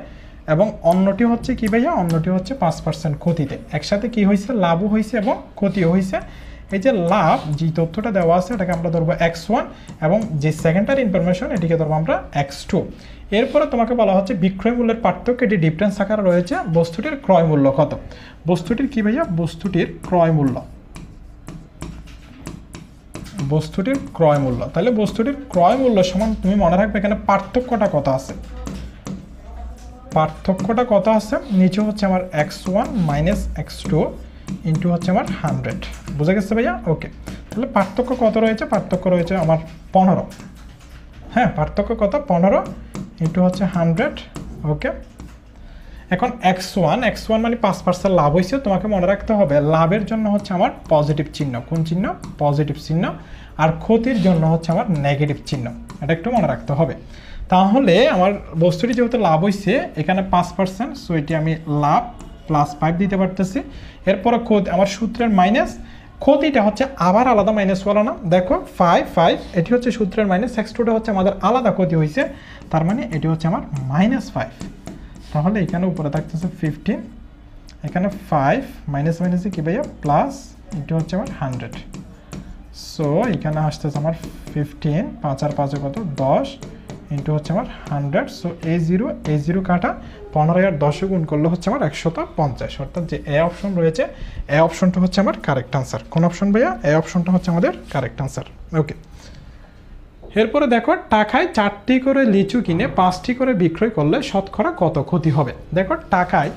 এবং অন্যটি হচ্ছে কি ভাইয়া? অন্যটি হচ্ছে 5% ক্ষতিতে। একসাথে কি হয়েছে? লাভও হয়েছে এবং ক্ষতিও হয়েছে। এই যে লাভ, যে তথ্যটা দেওয়া আছে, এটাকে আমরা ধরবো x1, এবং যে সেকেন্ডারি ইনফরমেশন, এটিকে ধরবো আমরা x2। এরপরে তোমাকে বলা হচ্ছে বিক্রয় মূল্যের পার্থক্য, এটি ডিফারেন্স আকারে রয়েছে, বস্তুটির ক্রয় মূল্য কত? বস্তুটির কি ভাইয়া? বস্তুটির ক্রয় মূল্য। বস্তুটির ক্রয় মূল্য। তাহলে বস্তুটির ক্রয় মূল্য সমান, তুমি মনে রাখবে এখানে পার্থক্যটা কত আছে? পার্থক্যটা কত আছে? নিচে হচ্ছে আমার x1 মাইনাস x2 ইন্টু হচ্ছে আমার 100। বুঝা গেছে ভাইয়া? ওকে, তাহলে পার্থক্য কত রয়েছে? পার্থক্য রয়েছে আমার 15। হ্যাঁ, পার্থক্য কত? 15 ইন্টু হচ্ছে 100। ওকে, এখন x1 মানে 5% লাভ হয়েছে। তোমাকে মনে রাখতে হবে লাভের জন্য হচ্ছে আমার পজিটিভ চিহ্ন। কোন চিহ্ন? পজিটিভ চিহ্ন। আর ক্ষতির জন্য হচ্ছে আমার নেগেটিভ চিহ্ন। এটা একটু মনে রাখতে হবে। তাহলে আমার বস্তুটি যেহেতু লাভ হয়েছে, এখানে 5%, সো এটি আমি লাভ +5 দিতে পারতেছি। এরপরে আমার সূত্রের মাইনাস, ক্ষতিটা হচ্ছে আবার আলাদা মাইনাস বলো না? দেখো 5, এটি হচ্ছে সূত্রের মাইনাস, x2টা হচ্ছে আমাদের আলাদা ক্ষতি হয়েছে, তার মানে এটি হচ্ছে আমার -5। তাহলে এখানে উপরে থাকতেছে 15, এখানে 5 মাইনাস মাইনাসে কি ভাইয়া? প্লাস, এটি হচ্ছে আমার 100। সো এখানে আসতেছে আমার 15, 5 আর 5 কত? 10 ইন্টু হচ্ছে আমার 100। সো a0 কাটা, 15 আর 10 গুণ করলে হচ্ছে আমার 150। অর্থাৎ যে এ অপশন রয়েছে, এ অপশনটা হচ্ছে আমার কারেক্ট আনসার। কোন অপশন ভাইয়া? এ অপশনটা হচ্ছে আমাদের কারেক্ট আনসার। ওকে, এরপরে দেখো, টাকায় 4টি করে লিচু কিনে 5টি করে বিক্রয় করলে শতকরা কত ক্ষতি হবে? দেখো, টাকায়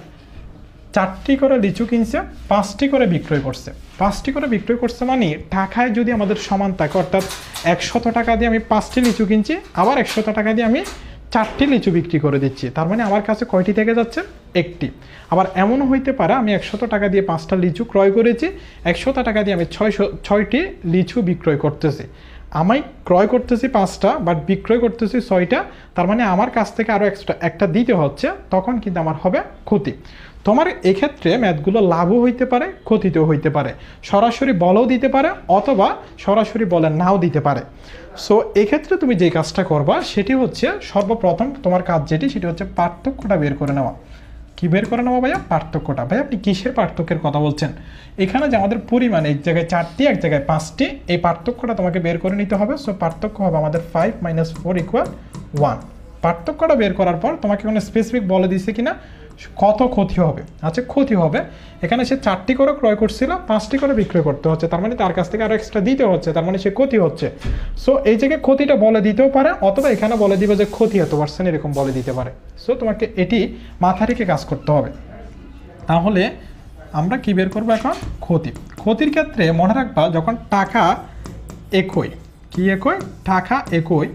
4টি করে লিচু কিনছে, 5টি করে বিক্রয় করছে। 5টি করে বিক্রয় করছে মানে টাকায় যদি আমাদের সমান থাকে, অর্থাৎ 100 টাকা দিয়ে আমি 5টি লিচু কিনছি, আবার 100 টাকা দিয়ে আমি 4টি লিচু বিক্রি করে দিচ্ছি। তার মানে আমার কাছে কয়টি থেকে যাচ্ছে? একটি। আবার এমনও হইতে পারে আমি 100 টাকা দিয়ে 5টা লিচু ক্রয় করেছি, 100 টাকা দিয়ে আমি 6টি লিচু বিক্রয় করতেছি। আমি ক্রয় করতেছি 5টা, বাট বিক্রয় করতেছি 6টা। তার মানে আমার কাছ থেকে আরও একটা দিতে হচ্ছে, তখন কিন্তু আমার হবে ক্ষতি। তোমার এক্ষেত্রে ম্যাথগুলো লাভও হইতে পারে, ক্ষতিতেও হইতে পারে, সরাসরি বলও দিতে পারে, অথবা সরাসরি বলে নাও দিতে পারে। সো এক্ষেত্রে তুমি যে কাজটা করবা, সেটি হচ্ছে সর্বপ্রথম তোমার কাজ যেটি, সেটি হচ্ছে পার্থক্যটা বের করে নেওয়া। কি বের করে নেওয়া ভাইয়া? পার্থক্যটা। ভাই আপনি কিসের পার্থক্যের কথা বলছেন? এখানে যে আমাদের পরিমাণ, এক জায়গায় 4টি, এক জায়গায় 5টি, এই পার্থক্যটা তোমাকে বের করে নিতে হবে। সো পার্থক্য হবে আমাদের 5 - 4 = 1। পার্থক্যটা বের করার পর তোমাকে কোনো স্পেসিফিক বলে দিছে কিনা কত ক্ষতি হবে। আচ্ছা, ক্ষতি হবে, এখানে সে 4টি করে ক্রয় করছিল, 5টি করে বিক্রয় করতে হচ্ছে, তার মানে তার কাছ থেকে আরো এক্সট্রা দিতে হচ্ছে, তার মানে সে ক্ষতি হচ্ছে। সো এই জায়গায় ক্ষতিটা বলে দিতেও পারে, অথবা এখানে বলে দিবে যে ক্ষতি এত%, এরকম বলে দিতে পারে। সো তোমাকে এটি মাথা রেখে কাজ করতে হবে। তাহলে আমরা কি বের করবো এখন? ক্ষতি। ক্ষতির ক্ষেত্রে মনে রাখবা যখন টাকা একই, কি একই? টাকা একই,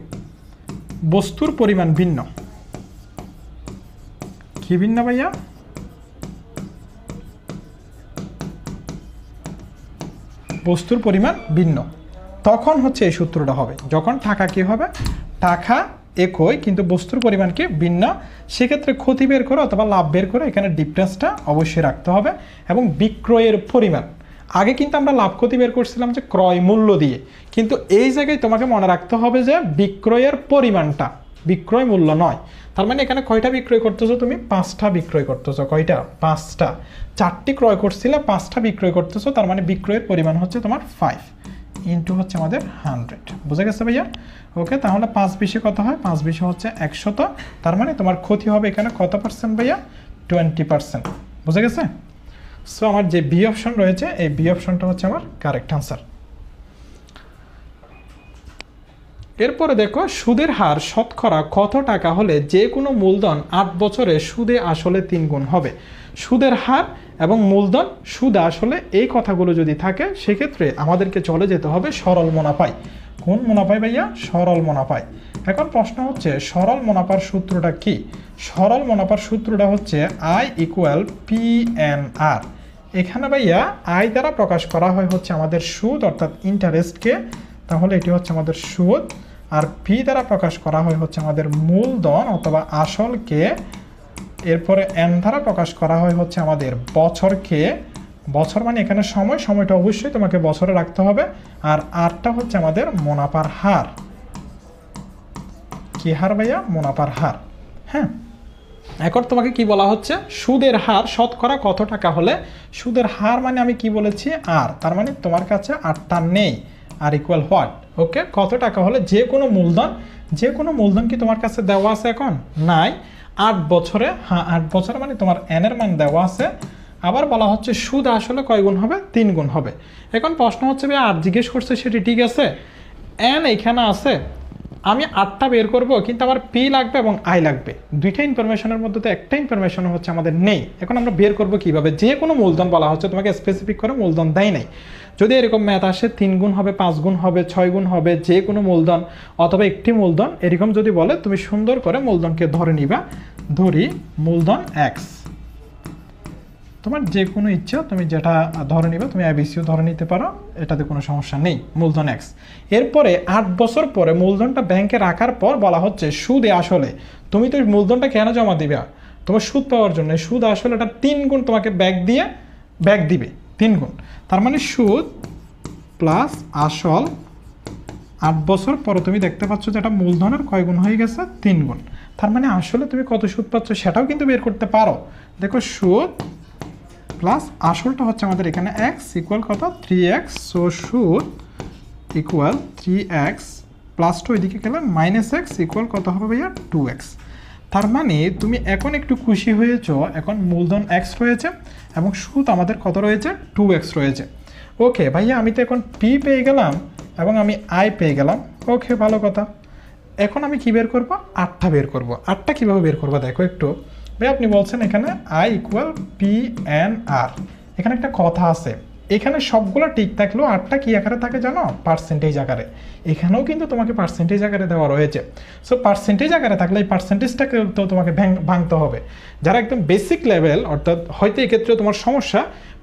বস্তুর পরিমাণ ভিন্ন। কি ভিন্ন ভাইয়া? বস্তুর পরিমাণ ভিন্ন, তখন হচ্ছে এই সূত্রটা হবে। যখন টাকা কি হবে? টাকা একই কিন্তু বস্তুর পরিমাণ কি ভিন্ন, সেক্ষেত্রে ক্ষতি বের করে অথবা লাভ বের করে এখানে ডিফারেন্সটা অবশ্যই রাখতে হবে। এবং বিক্রয়ের পরিমাণ, আগে কিন্তু আমরা লাভ ক্ষতি বের করছিলাম যে ক্রয় মূল্য দিয়ে, কিন্তু এই জায়গায় তোমাকে মনে রাখতে হবে যে বিক্রয়ের পরিমাণটা, বিক্রয় মূল্য নয়। তার মানে এখানে কয়টা বিক্রয় করতেছো তুমি? 5টা বিক্রয় করতেছো। কয়টা? 5টা। 4টি ক্রয় করছিলে, 5টা বিক্রয় করতেছো, তার মানে বিক্রয়ের পরিমাণ হচ্ছে তোমার 5 ইন্টু হচ্ছে আমাদের 100। বুঝে গেছে ভাইয়া? ওকে, তাহলে 5-20 কত হয়? 5-20 হচ্ছে 100। তার মানে তোমার ক্ষতি হবে এখানে কত পার্সেন্ট ভাইয়া? 20%। বুঝে গেছে? সো আমার যে বি অপশন রয়েছে, এই বি অপশনটা হচ্ছে আমার কারেক্ট আনসার। এরপরে দেখো, সুদের হার শতকরা কত টাকা হলে যে কোনো মূলধন 8 বছরে সুদে আসলে 3 গুণ হবে? সুদের হার এবং মূলধন, সুদ আসলে, এই কথাগুলো যদি থাকে সেক্ষেত্রে আমাদেরকে চলে যেতে হবে সরল মুনাফায়। কোন মুনাফায় ভাইয়া? সরল মুনাফায়। এখন প্রশ্ন হচ্ছে সরল মুনাফার সূত্রটা কি? সরল মুনাফার সূত্রটা হচ্ছে I = PNR। এখানে ভাইয়া আই দ্বারা প্রকাশ করা হয় হচ্ছে আমাদের সুদ অর্থাৎ ইন্টারেস্টকে, তাহলে এটি হচ্ছে আমাদের সুদ। আর পি দ্বারা প্রকাশ করা হয় হচ্ছে আমাদের মূলধন অথবা আসলকে। এরপরে এন দ্বারা প্রকাশ করা হয় হচ্ছে আমাদের বছরকে। বছর মানে এখানে সময়, সময়টা অবশ্যই তোমাকে বছরে রাখতে হবে। আর আরটা হচ্ছে আমাদের মুনাফার হার। কি হার ভাইয়া? মুনাফার হার। হ্যাঁ, এখন তোমাকে কি বলা হচ্ছে? সুদের হার শতকরা কত টাকা হলে, সুদের হার মানে আমি কি বলেছি? আর, তার মানে তোমার কাছে আরটা নেই। আর ইকুয়াল হোয়াট? ওকে, কত টাকা হলে যে কোনো মূলধন, যে কোনো মূলধন কি তোমার কাছে দেওয়া আছে? এখন নাই। 8 বছরে, হ্যাঁ 8 বছরে মানে তোমার এন এর মান দেওয়া আছে। আবার বলা হচ্ছে সুদ আসলে কয় গুণ হবে? 3 গুণ হবে। এখন প্রশ্ন হচ্ছে ভাই আর জিজ্ঞেস করছে, সেটি ঠিক আছে, এন এখানে আছে, আমি 8টা বের করব, কিন্তু আমার পি লাগবে এবং আই লাগবে। দুইটা ইনফরমেশনের মধ্যে তো একটা ইনফরমেশন হচ্ছে আমাদের নেই। এখন আমরা বের করব কিভাবে? যে কোনো মূলধন বলা হচ্ছে, তোমাকে স্পেসিফিক করে মূলধন দেয় নাই। যদি এরকম ম্যাথ আসে 3 গুণ হবে, 5 গুণ হবে, 6 গুণ হবে, যে কোনো মূলধন অথবা একটি মূলধন এরকম যদি বলে, তুমি সুন্দর করে মূলধনকে ধরে নিবা। ধরি মূলধন এক্স, তোমার যে কোনো ইচ্ছা তুমি যেটা ধরে নিবে, তুমি এবিসিও ধরে নিতে পারো, এটাতে কোনো সমস্যা নেই। মূলধন এক্স। এরপরে 8 বছর পরে মূলধনটা ব্যাংকে রাখার পর বলা হচ্ছে সুদে আসলে, তুমি তো মূলধনটা কেন জমা দিবে? তোমার সুদ পাওয়ার জন্য। সুদ আসলে এটা 3 গুণ তোমাকে ব্যাক দিবে 3 গুণ। তার মানে সুদ প্লাস আসল 8 বছর পরে তুমি দেখতে পাচ্ছ যে এটা মূলধনের কয় গুণ হয়ে গেছে? 3 গুণ। তার মানে আসলে তুমি কত সুদ পাচ্ছ সেটাও কিন্তু বের করতে পারো। দেখো, সুদ প্লাস আসলটা হচ্ছে আমাদের এখানে এক্স ইকুয়াল কত? 3x। সো সুদ ইকুয়াল 3x প্লাস 2, ওইদিকে গেলে -x ইকুয়াল কত হবে ভাইয়া? 2x। তার মানে তুমি এখন একটু খুশি হয়েছো, এখন মূলধন এক্স রয়েছে এবং সুদ আমাদের কত রয়েছে? 2x রয়েছে। ওকে ভাইয়া, আমি তো এখন পি পেয়ে গেলাম এবং আমি আই পেয়ে গেলাম। ওকে, ভালো কথা। এখন আমি কি বের করবো? 8টা বের করবো। 8টা কীভাবে বের করবো দেখো একটু। ভাই আপনি বলছেন এখানে আই ইকুয়াল PNR। এখানে একটা কথা আছে, এখানে সবগুলো ঠিক থাকলেও 8টা কি আকারে থাকে জানো? পার্সেন্টেজ আকারে। এখানেও কিন্তু তোমাকে পার্সেন্টেজ আকারে দেওয়া রয়েছে। সো পার্সেন্টেজ আকারে থাকলে এই পার্সেন্টেজটাকে তো তোমাকে ভাঙতে হবে। যারা একদম বেসিক লেভেল, অর্থাৎ হয়তো এক্ষেত্রে তোমার সমস্যা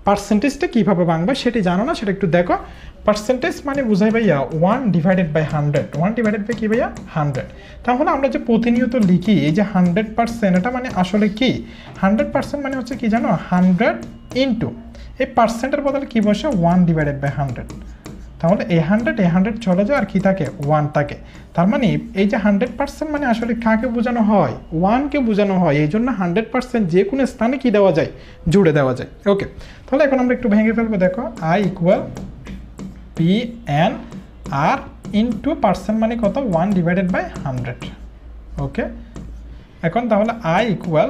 পার্সেন্টেজটা কীভাবে ভাঙবে সেটি জানো না, সেটা একটু দেখো। পার্সেন্টেজ মানে বুঝাই ভাইয়া 1/100। 1/, কি ভাইয়া? 100। তাহলে আমরা যে প্রতিনিয়ত লিখি এই যে 100%, এটা মানে আসলে কি? 100% মানে হচ্ছে কি জানো? 100 ইন্টু, এই পার্সেন্টের বদলে কি বসে? 1/100। তাহলে এই 100 চলে যায় আর কি থাকে? 1 থাকে। তার মানে এই যে 100% মানে আসলে কাকে বোঝানো হয়? 1কে বোঝানো হয়। এই জন্য 100% যে কোনো স্থানে কি দেওয়া যায়? জুড়ে দেওয়া যায়। ওকে, তাহলে এখন আমরা একটু ভেঙে ফেলবো। দেখো, I equal PNR into percent মানে কত? 1/100। ওকে, এখন তাহলে আই ইকুয়াল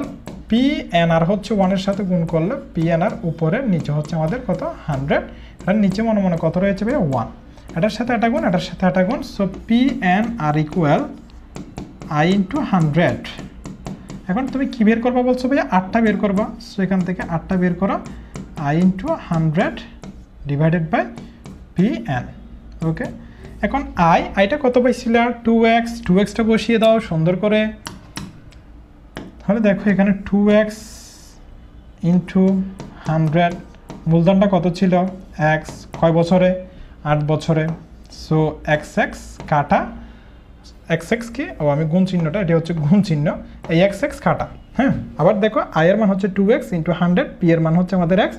PNR হচ্ছে 1-এর সাথে গুণ করলে PNR উপরে, নিচে হচ্ছে আমাদের কত? 100। এটার নিচে মনে মনে কত রয়েছে ভাই? 1। এটার সাথে এটা গুণ, এটার সাথে এটা গুণ। So PNR equal I into 100। এখন তুমি কি বের করবা বলছো ভাইয়া? 8টা বের করবা। সো এখান থেকে 8টা বের করো। I into 100 divided by P N. Okay, এখন আইটা কত পাইছিল? 2x, 2xটা বসিয়ে দাও সুন্দর করে। তাহলে দেখো এখানে 2x ইন্টু 100, মূলধনটা কত ছিল? x, কয় বছরে? 8 বছরে। সো xx কাটা, xx কি, আমি গুণ চিহ্নটা, এটা হচ্ছে গুণ চিহ্ন, এই xx কাটা। হ্যাঁ, আবার দেখো আই এর মান হচ্ছে 2x ইন্টু 100, পি এর মান হচ্ছে আমাদের x,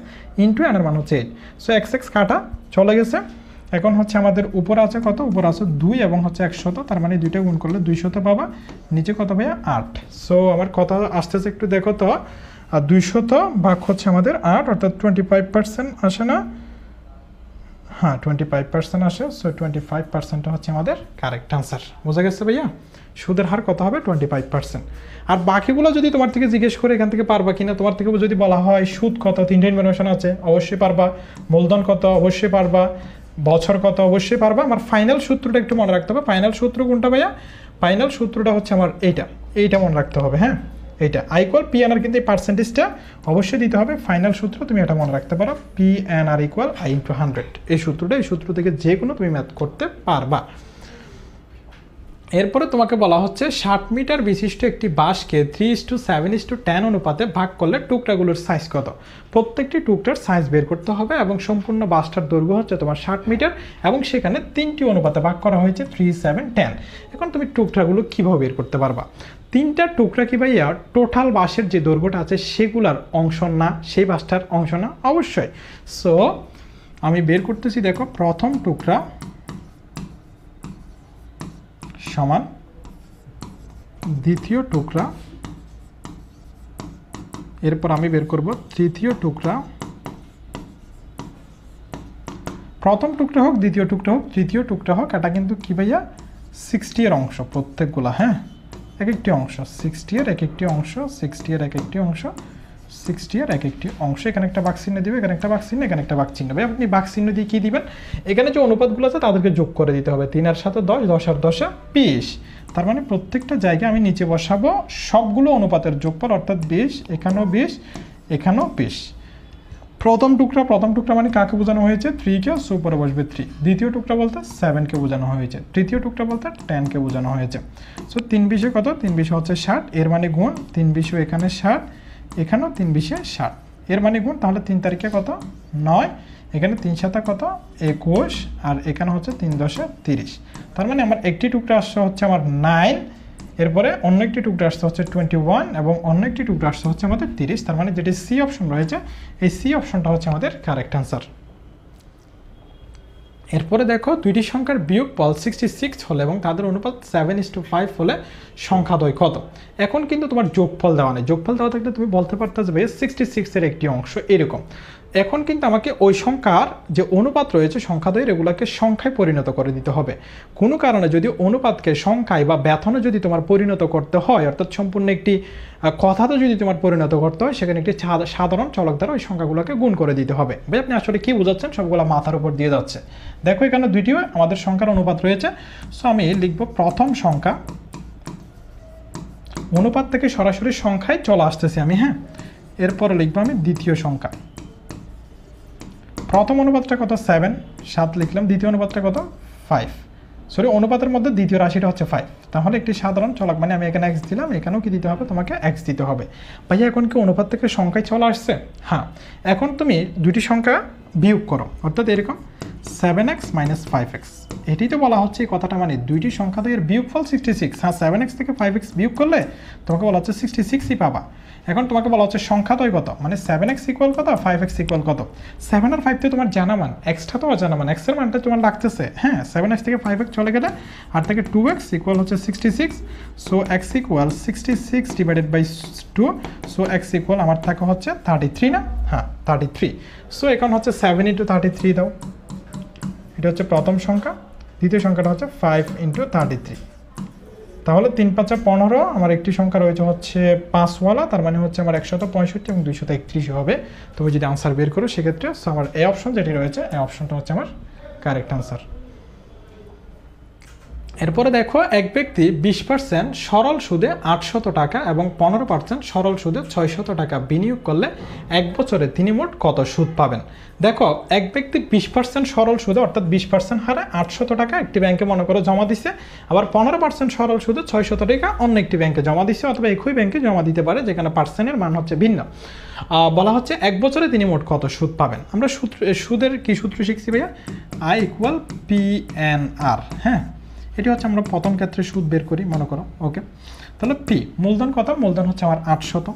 ইন্টু এন এর মান হচ্ছে 8। সো xx কাটা চলে গেছে। এখন হচ্ছে আমাদের উপরে আছে কত? উপরে আছে 2 এবং হচ্ছে 100, তার মানে দুইটা গুণ করলে 200 পাবা। নিচে কত ভাইয়া? 8। সো আমার কথা আসতেছে একটু দেখো তো, আর 200 ভাগ হচ্ছে আমাদের 8, অর্থাৎ 25% আসে না? হ্যাঁ, 25% আসে। সো 25% হচ্ছে আমাদের কারেক্ট আনসার। বোঝা গেছে ভাইয়া? সুদের হার কত হবে? 25%। আর বাকিগুলো যদি তোমার থেকে জিজ্ঞেস করে এখান থেকে পারবা কিনা, তোমার থেকে যদি বলা হয় সুদ কত, 3টা ইনফরমেশন আছে, অবশ্যই পারবা। মূলধন কত, অবশ্যই পারবা। বছর কত, অবশ্যই পারবা। আমার ফাইনাল সূত্রটা একটু মনে রাখতে হবে। ফাইনাল সূত্র কোনটা ভাইয়া? ফাইনাল সূত্রটা হচ্ছে আমার এইটা মনে রাখতে হবে। হ্যাঁ, এইটা আই ইকুয়াল পি এন আর, কিন্তু এই পার্সেন্টেজটা অবশ্যই দিতে হবে। ফাইনাল সূত্র তুমি এটা মনে রাখতে পারো, P N R equal I into 100। এই সূত্র থেকে যে কোনো তুমি ম্যাথ করতে পারবা। এরপরে তোমাকে বলা হচ্ছে 60 মিটার বিশিষ্ট একটি বাঁশকে 3:7:10 অনুপাতে ভাগ করলে টুকরাগুলোর সাইজ কত? প্রত্যেকটি টুকরার সাইজ বের করতে হবে এবং সম্পূর্ণ বাঁশটার দৈর্ঘ্য হচ্ছে তোমার 60 মিটার এবং সেখানে 3টি অনুপাতে ভাগ করা হয়েছে 3:7:10। এখন তুমি টুকরাগুলো কীভাবে বের করতে পারবা? 3টা টুকরা কি ভাইয়া টোটাল বাঁশের যে দৈর্ঘ্যটা আছে সেগুলার অংশ না, সেই বাঁশটার অংশ না? অবশ্যই। সো আমি বের করতেছি, দেখো প্রথম টুকরা সমান দ্বিতীয় টুকরা, এরপর আমি বের করব তৃতীয় টুকরা। প্রথম টুকরা হোক, দ্বিতীয় টুকরা হোক, তৃতীয় টুকরা হোক, এটা কিন্তু কি ভাইয়া 60 এর অংশ প্রত্যেকগুলা। হ্যাঁ, এক একটি অংশ 60 এর, এক একটি অংশ 60 এর, এক একটি অংশ 60 এর, এক একটি অংশ। এখানে একটা বাক চিহ্ন দিবে, এখানে একটা বাক চিহ্ন, এখানে একটা বাক চিহ্ন। ভাই আপনি বাক চিহ্ন দিয়ে কি দিবেন? এখানে যে অনুপাতগুলো আছে তাদেরকে যোগ করে দিতে হবে। 3 আর 7 10, 10 আর 10 20। তার মানে প্রত্যেকটা জায়গায় আমি নিচে বসাবো সবগুলো অনুপাতের যোগফল, অর্থাৎ 20, এখানেও 20, এখানেও 20। প্রথম টুকরা মানে কাকে বোঝানো হয়েছে? 3-কে, সো উপরে বসবে 3। দ্বিতীয় টুকরা বলতে 7-কে বোঝানো হয়েছে। তৃতীয় টুকরা বলতে 10-কে বোঝানো হয়েছে। সো 3-20 কত? 3-20 হচ্ছে 60, এর মানে গুণ 3-20 এখানে 60, এখানেও 3-20 60, এর মানে গুণ। তাহলে 3 তারিখে কত? 9, এখানে 3-7 কত? 21, আর এখানে হচ্ছে 3-10 30। তার মানে আমার একটি টুকরা আসছে হচ্ছে আমার 9, এরপরে অন্য একটি টুকরা আসছে হচ্ছে 21 এবং অন্য একটি টুকরা আসছে হচ্ছে আমাদের 30। তার মানে যেটি সি অপশন রয়েছে, এই সি অপশনটা হচ্ছে আমাদের কারেক্ট আনসার। এরপরে দেখো দুইটি সংখ্যার বিয়োগফল 66 হলে এবং তাদের অনুপাত 7:5 হলে সংখ্যাদ্বয় কত? এখন কিন্তু তোমার যোগফল দেওয়া নেই। যোগফল দেওয়া থাকলে তুমি বলতে পারতে যে 66 এর একটি অংশ এরকম। এখন কিন্তু আমাকে ওই সংখ্যার যে অনুপাত রয়েছে সংখ্যাদ্বয়ের, এগুলোকে সংখ্যায় পরিণত করে দিতে হবে। কোনো কারণে যদি অনুপাতকে সংখ্যায় বা ব্যথনে যদি তোমার পরিণত করতে হয়, অর্থাৎ সম্পূর্ণ একটি কথাতে যদি তোমার পরিণত করতে হয়, সেখানে একটি সাধারণ চলক দ্বারা ওই সংখ্যাগুলোকে গুণ করে দিতে হবে। ভাই আপনি আসলে কি বোঝাচ্ছেন? সবগুলো মাথার উপর দিয়ে যাচ্ছে। দেখো এখানে দুইটিও আমাদের সংখ্যার অনুপাত রয়েছে। সো আমি লিখব প্রথম সংখ্যা, অনুপাত থেকে সরাসরি সংখ্যায় চলে আসতেছি আমি। হ্যাঁ, এরপরে লিখবো আমি দ্বিতীয় সংখ্যা। প্রথম অনুপাতটা কত? 7 লিখলাম। দ্বিতীয় অনুপাতটা কত? 5। সরি, অনুপাতের মধ্যে দ্বিতীয় রাশিটা হচ্ছে 5। তাহলে একটি সাধারণ চলক মানে আমি এখানে x দিলাম, এখানেও কি দিতে হবে? তোমাকে x দিতে হবে। ভাইয়া এখন কি অনুপাত থেকে সংখ্যায় চলে আসছে? হ্যাঁ। এখন তুমি দুটি সংখ্যা বিয়োগ করো, অর্থাৎ এরকম 7x - 5x। এটাই তো বলা হচ্ছে এই কথাটা, মানে দুইটি সংখ্যা এর বিয়োগফল 66। হ্যাঁ, 7x থেকে 5x বিয়োগ করলে তোমাকে বলা হচ্ছে 66ই পাবা। এখন তোমাকে বলা হচ্ছে সংখ্যাদ্বয় কত, মানে 7x ইকুয়াল কত, 5x ইকুয়াল কত। 7 আর 5 তো তোমার জানা মান, এক্সটা তো অজানা মান, এক্স এর মানটা তোমার লাগতেছে। হ্যাঁ, 7x থেকে 5x চলে গেলে আর থেকে 2x ইকুয়াল হচ্ছে 66। So x equal 66 divided by 2। So x equal আমার থাকে হচ্ছে 33 না? হ্যাঁ, 33। সো এখন হচ্ছে 7 × 33 দাও। এটা হচ্ছে প্রথম সংখ্যা। দ্বিতীয় সংখ্যাটা হচ্ছে 5 × 33। তাহলে 3 5 15, আমার একটি সংখ্যা রয়েছে হচ্ছে 5ওয়ালা, তার মানে হচ্ছে আমার 165 এবং 231 হবে। তুমি যদি আনসার বের করো সেক্ষেত্রে আমার এই অপশন যেটি রয়েছে, এই অপশনটা হচ্ছে আমার কারেক্ট আনসার। এরপরে দেখো এক ব্যক্তি 20% সরল সুদে 800 টাকা এবং 15% সরল সুদে 600 টাকা বিনিয়োগ করলে এক বছরে তিনি মোট কত সুদ পাবেন। দেখো এক ব্যক্তি 20% সরল সুদে অর্থাৎ 20% হারে 800 টাকা একটি ব্যাংকে মনে করো জমা দিচ্ছে, আবার 15% সরল সুদে 600 টাকা অন্য একটি ব্যাংকে জমা দিচ্ছে, অথবা একই ব্যাংকে জমা দিতে পারে যেখানে পার্সেন্টের মান হচ্ছে ভিন্ন। বলা হচ্ছে এক বছরে তিনি মোট কত সুদ পাবেন। আমরা সুদের কি সূত্র শিখছি ভাইয়া? I = PNR। হ্যাঁ, এটি হচ্ছে আমরা প্রথম ক্ষেত্রে সুদ বের করি মনে করো। ওকে, তাহলে পি মূলধন কত? মূলধন হচ্ছে আমার 800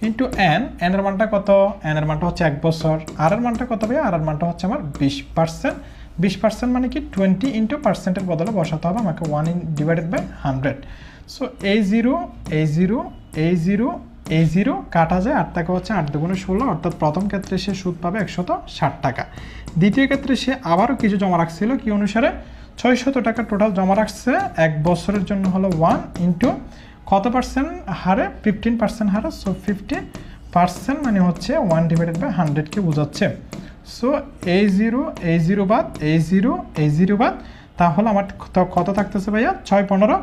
ইন্টু এন, এন এর মানটা কত? এন এর মানটা হচ্ছে 1 বছর। আর এর মানটা কত ভাইয়া? আর এর মানটা হচ্ছে আমার 20%। 20% মানে কি 20 ইন্টু পার্সেন্টের বদলে বসাতে হবে আমাকে 1/100। সো এই জিরো কাটা যায়, 8 টাকা হচ্ছে 8 দুগুণে 16, অর্থাৎ প্রথম ক্ষেত্রে সে সুদ পাবে 160 টাকা। দ্বিতীয় ক্ষেত্রে সে আবারও কিছু জমা রাখছিল, কি অনুসারে? 600 টাকা টোটাল জমা রাখছে, এক বছরের জন্য হলো 1 ইন্টু কত পার্সেন্ট হারে? 15% হারে। সো 15% মানে হচ্ছে 1/100 কে বোঝাচ্ছে। সো এই জিরো বাদ, এই জিরো বাদ, তাহলে আমার কত থাকতেছে ভাইয়া? 6 15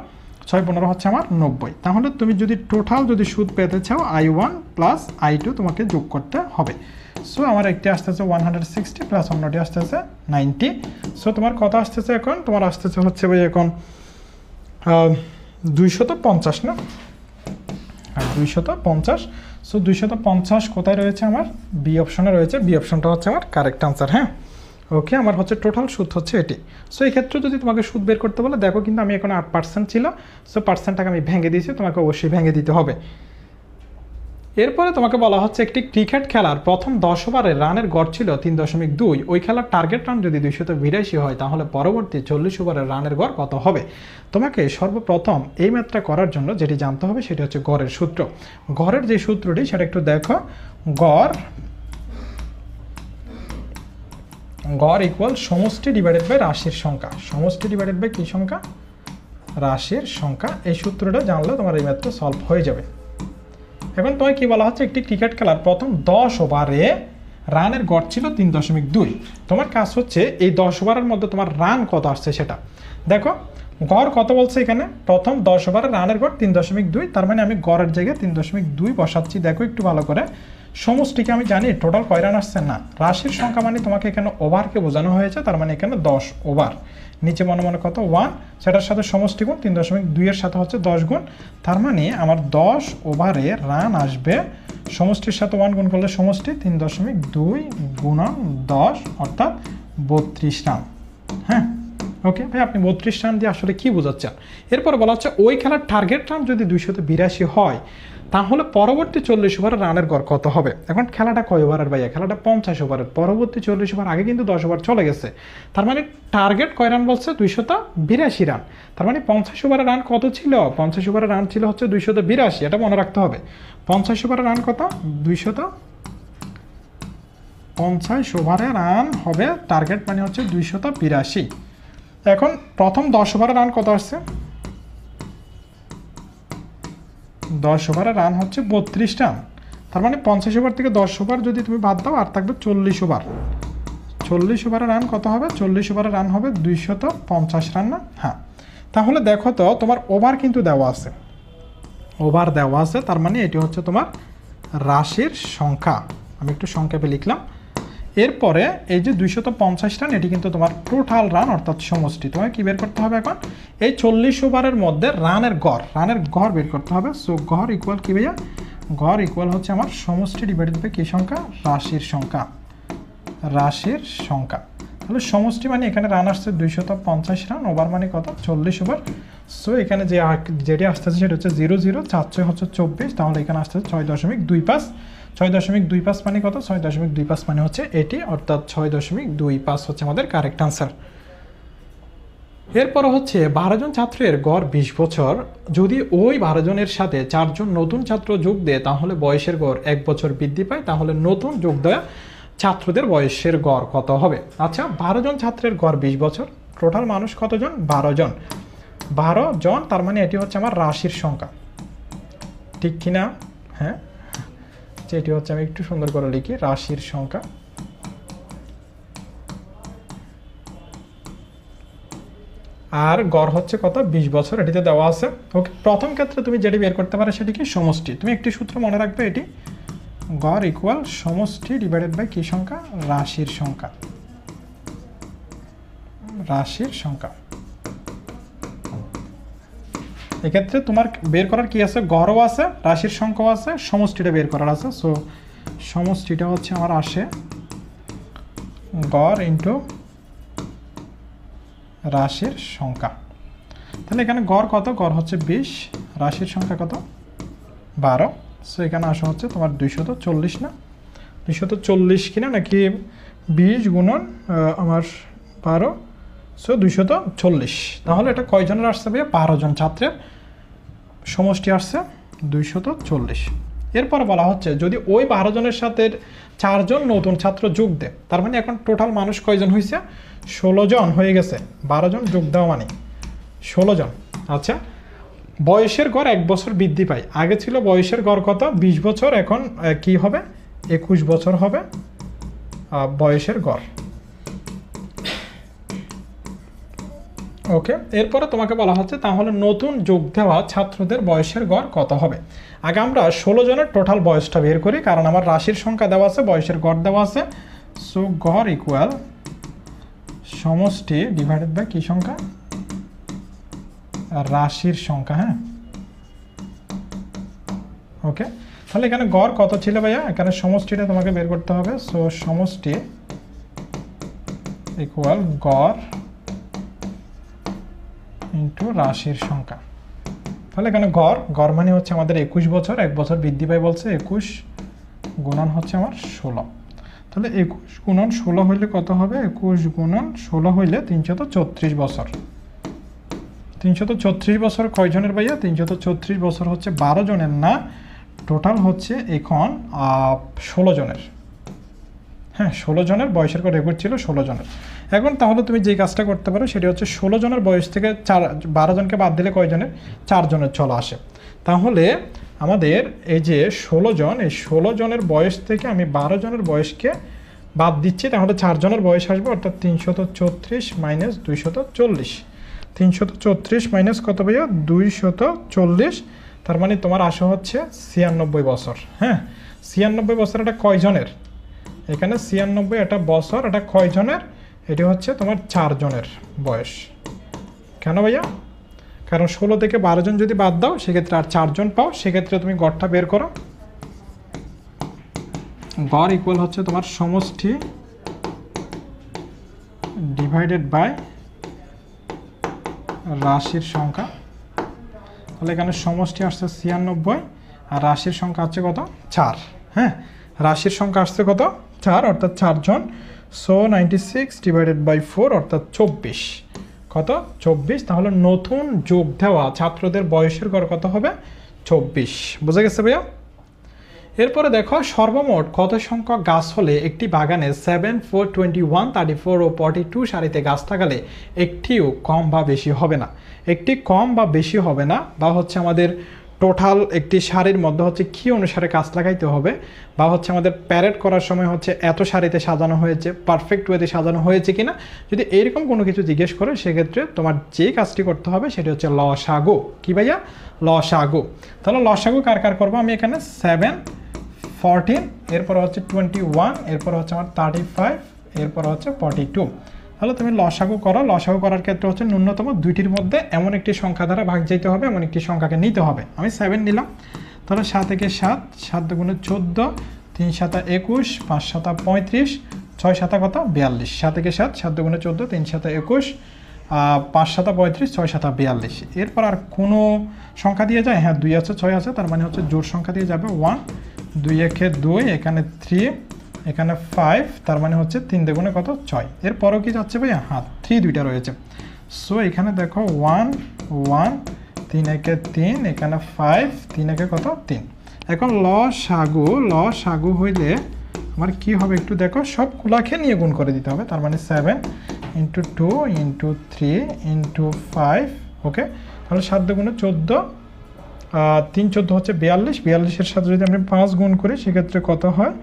হচ্ছে আমার 90। তাহলে তুমি যদি টোটাল যদি সুদ পেতে চাও I1 প্লাস I2 তোমাকে যোগ করতে হবে। সো আমার একটি আসতেছে 160 প্লাস অন্যটি আসতেছে 90। সো তোমার কত আসতেছে এখন? তোমার আসতেছে হচ্ছে ভাই এখন 250 না? হ্যাঁ, 250। সো 250 কোথায় রয়েছে? আমার বি অপশনে রয়েছে। বি অপশনটা হচ্ছে আমার কারেক্ট আনসার। হ্যাঁ, ওকে, আমার হচ্ছে টোটাল সুদ হচ্ছে এটি। সো এই ক্ষেত্রে যদি তোমাকে সুদ বের করতে বলে, দেখো কিন্তু আমি এখন 8% ছিল, সো পার্সেন্টটাকে আমি ভেঙে দিয়েছি, তোমাকে অবশ্যই ভেঙে দিতে হবে। এরপরে তোমাকে বলা হচ্ছে একটি ক্রিকেট খেলার প্রথম 10 ওভারে রানের গড় ছিল 3.2, ওই খেলার টার্গেট রান যদি 282 হয় তাহলে পরবর্তী 40 ওভারের রানের গড় কত হবে। তোমাকে সর্বপ্রথম এই ম্যাথটা করার জন্য যেটি জানতে হবে সেটি হচ্ছে গড়ের সূত্র। গড়ের যে সূত্রটি সেটা একটু দেখো। গড় ইকুয়াল সমষ্টি ডিভাইডেড বাই রাশির সংখ্যা। সমষ্টি ডিভাইডেড বাই কি সংখ্যা? রাশির সংখ্যা। এই সূত্রটা জানলে তোমার এই ম্যাথটা সলভ হয়ে যাবে। এখন তোমায় কি বলা হচ্ছে? একটি ক্রিকেট খেলার প্রথম 10 ওভারে রানের গড় ছিল 3.2। তোমার কাজ হচ্ছে এই 10 ওভারের মধ্যে তোমার রান কত আসছে সেটা দেখো। গড় কত বলছে এখানে? প্রথম 10 ওভারে রানের গড় 3.2, তার মানে আমি গড়ের জায়গায় 3.2 বসাচ্ছি। দেখো একটু ভালো করে, সমষ্টিকে আমি জানি টোটাল কয় রান আসছে না, রাশির সংখ্যা মানে তোমাকে এখানে ওভারকে বোঝানো হয়েছে, তার মানে এখানে 10 ওভার। নিচে মনে মনে কত? 1, সেটার সাথে সমষ্টি গুণ 3.2 এর সাথে হচ্ছে 10 গুণ, তার মানে আমার 10 ওভারে রান আসবে। সমষ্টির সাথে 1 গুণ করলে সমষ্টি 3.2 গুণন 10 অর্থাৎ 32 রান। হ্যাঁ, ওকে ভাই, আপনি 32 রান দিয়ে আসলে কি বোঝাচ্ছেন? এরপর বলা হচ্ছে ওই খেলার টার্গেট রান যদি 282 হয় তাহলে পরবর্তী 40 ওভারের রানের গড় কত হবে। এখন খেলাটা কয় ওভারের ভাইয়া? খেলাটা 50 ওভারের। পরবর্তী 40 ওভার, আগে কিন্তু 10 ওভার চলে গেছে, তার মানে টার্গেট কয় রান বলছে? 282 রান। তার মানে 50 ওভারের রান কত ছিল? 50 ওভারের রান ছিল হচ্ছে 282, এটা মনে রাখতে হবে। 50 ওভারের রান কত? 250 ওভারে রান হবে, টার্গেট মানে হচ্ছে 282। এখন প্রথম 10 ওভারে রান কত আসছে? 10 ওভারে রান হচ্ছে 32 রান, তার মানে 50 ওভার থেকে 10 ওভার যদি তুমি বাদ দাও আর থাকবে 40 ওভার। 40 ওভারে রান কত হবে? 40 ওভারে রান হবে 250 রান না? হ্যাঁ, তাহলে দেখো তো তোমার ওভার কিন্তু দেওয়া আছে, ওভার দেওয়া আছে, তার মানে এটি হচ্ছে তোমার রাশির সংখ্যা। আমি একটু সংক্ষেপে লিখলাম। এরপরে এই যে 250 রান, এটি কিন্তু তোমার টোটাল রান অর্থাৎ সমষ্টি। তোমাকে কি বের করতে হবে এখন? এই 40 ওভারের মধ্যে রানের গড় বের করতে হবে। সো গড় ইকুয়াল কি ভাইয়া? গড় ইকুয়াল হচ্ছে আমার সমষ্টি ডিভাইডেড বাই কি সংখ্যা? রাশির সংখ্যা। রাশির সংখ্যা। তাহলে সমষ্টি মানে এখানে রান আসছে 250 রান, ওভার মানে কত? 40 ওভার। সো এখানে যেটি আসতেছে সেটা হচ্ছে 0 4 হচ্ছে 24, তাহলে এখানে আসতেছে 6.25। 6.25 মানে কত? 6.25 মানে হচ্ছে এটি, অর্থাৎ 6.25 হচ্ছে আমাদের কারেক্ট আনসার। এরপর হচ্ছে 12 জন ছাত্রের গড় 20 বছর, যদি ওই 12 জনের সাথে 4 জন নতুন ছাত্র যোগ দেয় তাহলে বয়সের গড় 1 বছর বৃদ্ধি পায়, তাহলে নতুন যোগ দেওয়া ছাত্রদের বয়সের গড় কত হবে? আচ্ছা, 12 জন ছাত্রের গড় 20 বছর, টোটাল মানুষ কতজন? 12 জন। 12 জন, তার মানে এটি হচ্ছে আমার রাশির সংখ্যা, ঠিক কিনা? হ্যাঁ, এটি হচ্ছে, আমি একটু সুন্দর করে লিখি, রাশির সংখ্যা। আর গড় হচ্ছে কত 20 বছর, এটিতে দেওয়া আছে। ওকে, প্রথম ক্ষেত্রে তুমি যেটি বের করতে পারো সেটি কি সমষ্টি। তুমি একটি সূত্র মনে রাখবে, এটি গড় ইকুয়াল সমষ্টি ডিভাইডেড বাই কি সংখ্যা, রাশির সংখ্যা, রাশির সংখ্যা। এক্ষেত্রে তোমার বের করার কি আছে, গড়ও আছে, রাশির সংখ্যাও আছে, সমষ্টিটা বের করার আছে। সো সমষ্টিটা হচ্ছে আমার আসে গড় ইন্টু রাশির সংখ্যা। তাহলে এখানে গড় কত, গড় হচ্ছে 20, রাশির সংখ্যা কত 12। সো এখানে আসা হচ্ছে তোমার 240 না, 240 কিনা নাকি 20 গুণন আমার 12, সো 240। তাহলে এটা কয়জনের আসছে ভাইয়া, 12 জন ছাত্রের সমষ্টি আসছে 240। এরপর বলা হচ্ছে যদি ওই 12 জনের সাথে 4 জন নতুন ছাত্র যোগ দেয়, তার মানে এখন টোটাল মানুষ কয়জন হয়েছে, 16 জন হয়ে গেছে। 12 জন যোগ দেওয়া মানে 16 জন। আচ্ছা, বয়সের গড় 1 বছর বৃদ্ধি পায়। আগে ছিল বয়সের গড় কত 20 বছর, এখন কি হবে 21 বছর হবে বয়সের গড়। ওকে, এরপরে তোমাকে বলা হচ্ছে তাহলে নতুন যোগ দেওয়া ছাত্রদের বয়সের গড় কত হবে। আগে আমরা 16 জনের টোটাল বয়সটা বের করি, কারণ আমার রাশির সংখ্যা দেওয়া আছে, বয়সের গড় দেওয়া আছে। সো গড় ইকুয়াল সমষ্টি ডিভাইডেড বাই কি সংখ্যা, রাশির সংখ্যা। হ্যাঁ, ওকে, তাহলে এখানে গড় কত ছিল ভাইয়া, এখানে সমষ্টিটা তোমাকে বের করতে হবে। সো সমষ্টি ইকুয়াল গড় ইন্টু রাশির সংখ্যা। তাহলে এখানে গড় মানে হচ্ছে আমাদের 21 বছর, 1 বছর বৃদ্ধি পায় বলছে, 21 গুণন হচ্ছে আমার 16। তাহলে 21 গুণন 16 হইলে কত হবে, 21 গুণন 16 হইলে 334 বছর। 334 বছর কয়জনের ভাইয়া, 334 বছর হচ্ছে 12 জনের না, টোটাল হচ্ছে এখন 16 জনের। হ্যাঁ, 16 জনের বয়সের গড় রেকর্ড ছিল 16 জনের। এখন তাহলে তুমি যে কাজটা করতে পারো সেটি হচ্ছে 16 জনের বয়স থেকে 12 জনকে বাদ দিলে কয়জনের, 4 জনের চলে আসে। তাহলে আমাদের এই যে 16 জন, এই 16 জনের বয়স থেকে আমি 12 জনের বয়সকে বাদ দিচ্ছি, তাহলে 4 জনের বয়স আসবে, অর্থাৎ 334 মাইনাস 240। 334 মাইনাস কত ভাইয়া, 240। তার মানে তোমার আসা হচ্ছে 96 বছর। হ্যাঁ, 96 বছর এটা কয়জনের, এখানে 96 এটা বছর, এটা কয়জনের, এটি হচ্ছে তোমার 4 জনের বয়স। কেন ভাইয়া, কারণ 16 থেকে 12 জন যদি বাদ দাও সেক্ষেত্রে আর 4 জন পাও, সেক্ষেত্রে তুমি গড়টা বের করো। গড় ইকুয়াল হচ্ছে তোমার সমষ্টি ডিভাইডেড বাই রাশির সংখ্যা। তাহলে এখানে সমষ্টি আসছে 96 আর রাশির সংখ্যা হচ্ছে কত 4। হ্যাঁ, রাশির সংখ্যা আসছে কত 4, অর্থাৎ 4 জন। সো 96 ডিভাইডেড বাই 4 অর্থাৎ 24। কত 24। তাহলে নতুন যোগ দেওয়া ছাত্রদের বয়সের গড় কত হবে 24। বুঝা গেছে ভাইয়া। এরপরে দেখো সর্বমোট কত সংখ্যক গাছ হলে একটি বাগানে 7, 4, 21, 34 ও 42 সারিতে গাছ থাকলে একটিও কম বা বেশি হবে না। একটি কম বা বেশি হবে না বা হচ্ছে আমাদের টোটাল একটি সারির মধ্যে হচ্ছে কি অনুসারে গাছ লাগাইতে হবে, বা হচ্ছে আমাদের প্যারেড করার সময় হচ্ছে এত সারিতে সাজানো হয়েছে, পারফেক্ট ওয়েতে সাজানো হয়েছে কিনা, যদি এরকম কোনো কিছু জিজ্ঞেস করে সেক্ষেত্রে তোমার যে কাজটি করতে হবে সেটি হচ্ছে লসাগু। কি ভাইয়া, লসাগু। তাহলে লসাগু কার কার করবো, আমি এখানে 7, 14, এরপর হচ্ছে 21, এরপর হচ্ছে আমার 35, এরপর হচ্ছে 42। তাহলে তুমি লসাগু করো। লসাগু করার ক্ষেত্রে হচ্ছে ন্যূনতম দুইটির মধ্যে এমন একটি সংখ্যা দ্বারা ভাগ যেতে হবে, এমন একটি সংখ্যাকে নিতে হবে। আমি 7 নিলাম। তাহলে 7 থেকে 7, 7 দুগুণে 14, 3 7 21, 5 7 35, 6 7 কত 42। 7 থেকে 7, 7 দুগুণে 14, 3 7 21, 5 7 35, 6 7 42। এরপর আর কোনো সংখ্যা দিয়ে যায়, হ্যাঁ 2 আছে 6 আছে, তার মানে হচ্ছে জোড় সংখ্যা দিয়ে যাবে 1, 2 একে 2, এখানে 3, এখানে 5, তার মানে হচ্ছে 3 দুগুণে কত 6। এরপরও কি যাচ্ছে ভাইয়া, হ্যাঁ 3 দুইটা রয়েছে। সো এখানে দেখো 1, 1, 3 একে 3, এখানে 5, 3 একে কত 3। এখন লসাগু হইলে আমার কি হবে একটু দেখো, সবগুলাকে নিয়ে গুণ করে দিতে হবে। তার মানে 7 × 2 × 3 × 5। ওকে, তাহলে 7 দুগুণে 14, 3 14 হচ্ছে 42। 42-এর সাথে যদি আমি 5 গুণ করি সেক্ষেত্রে কত হয়,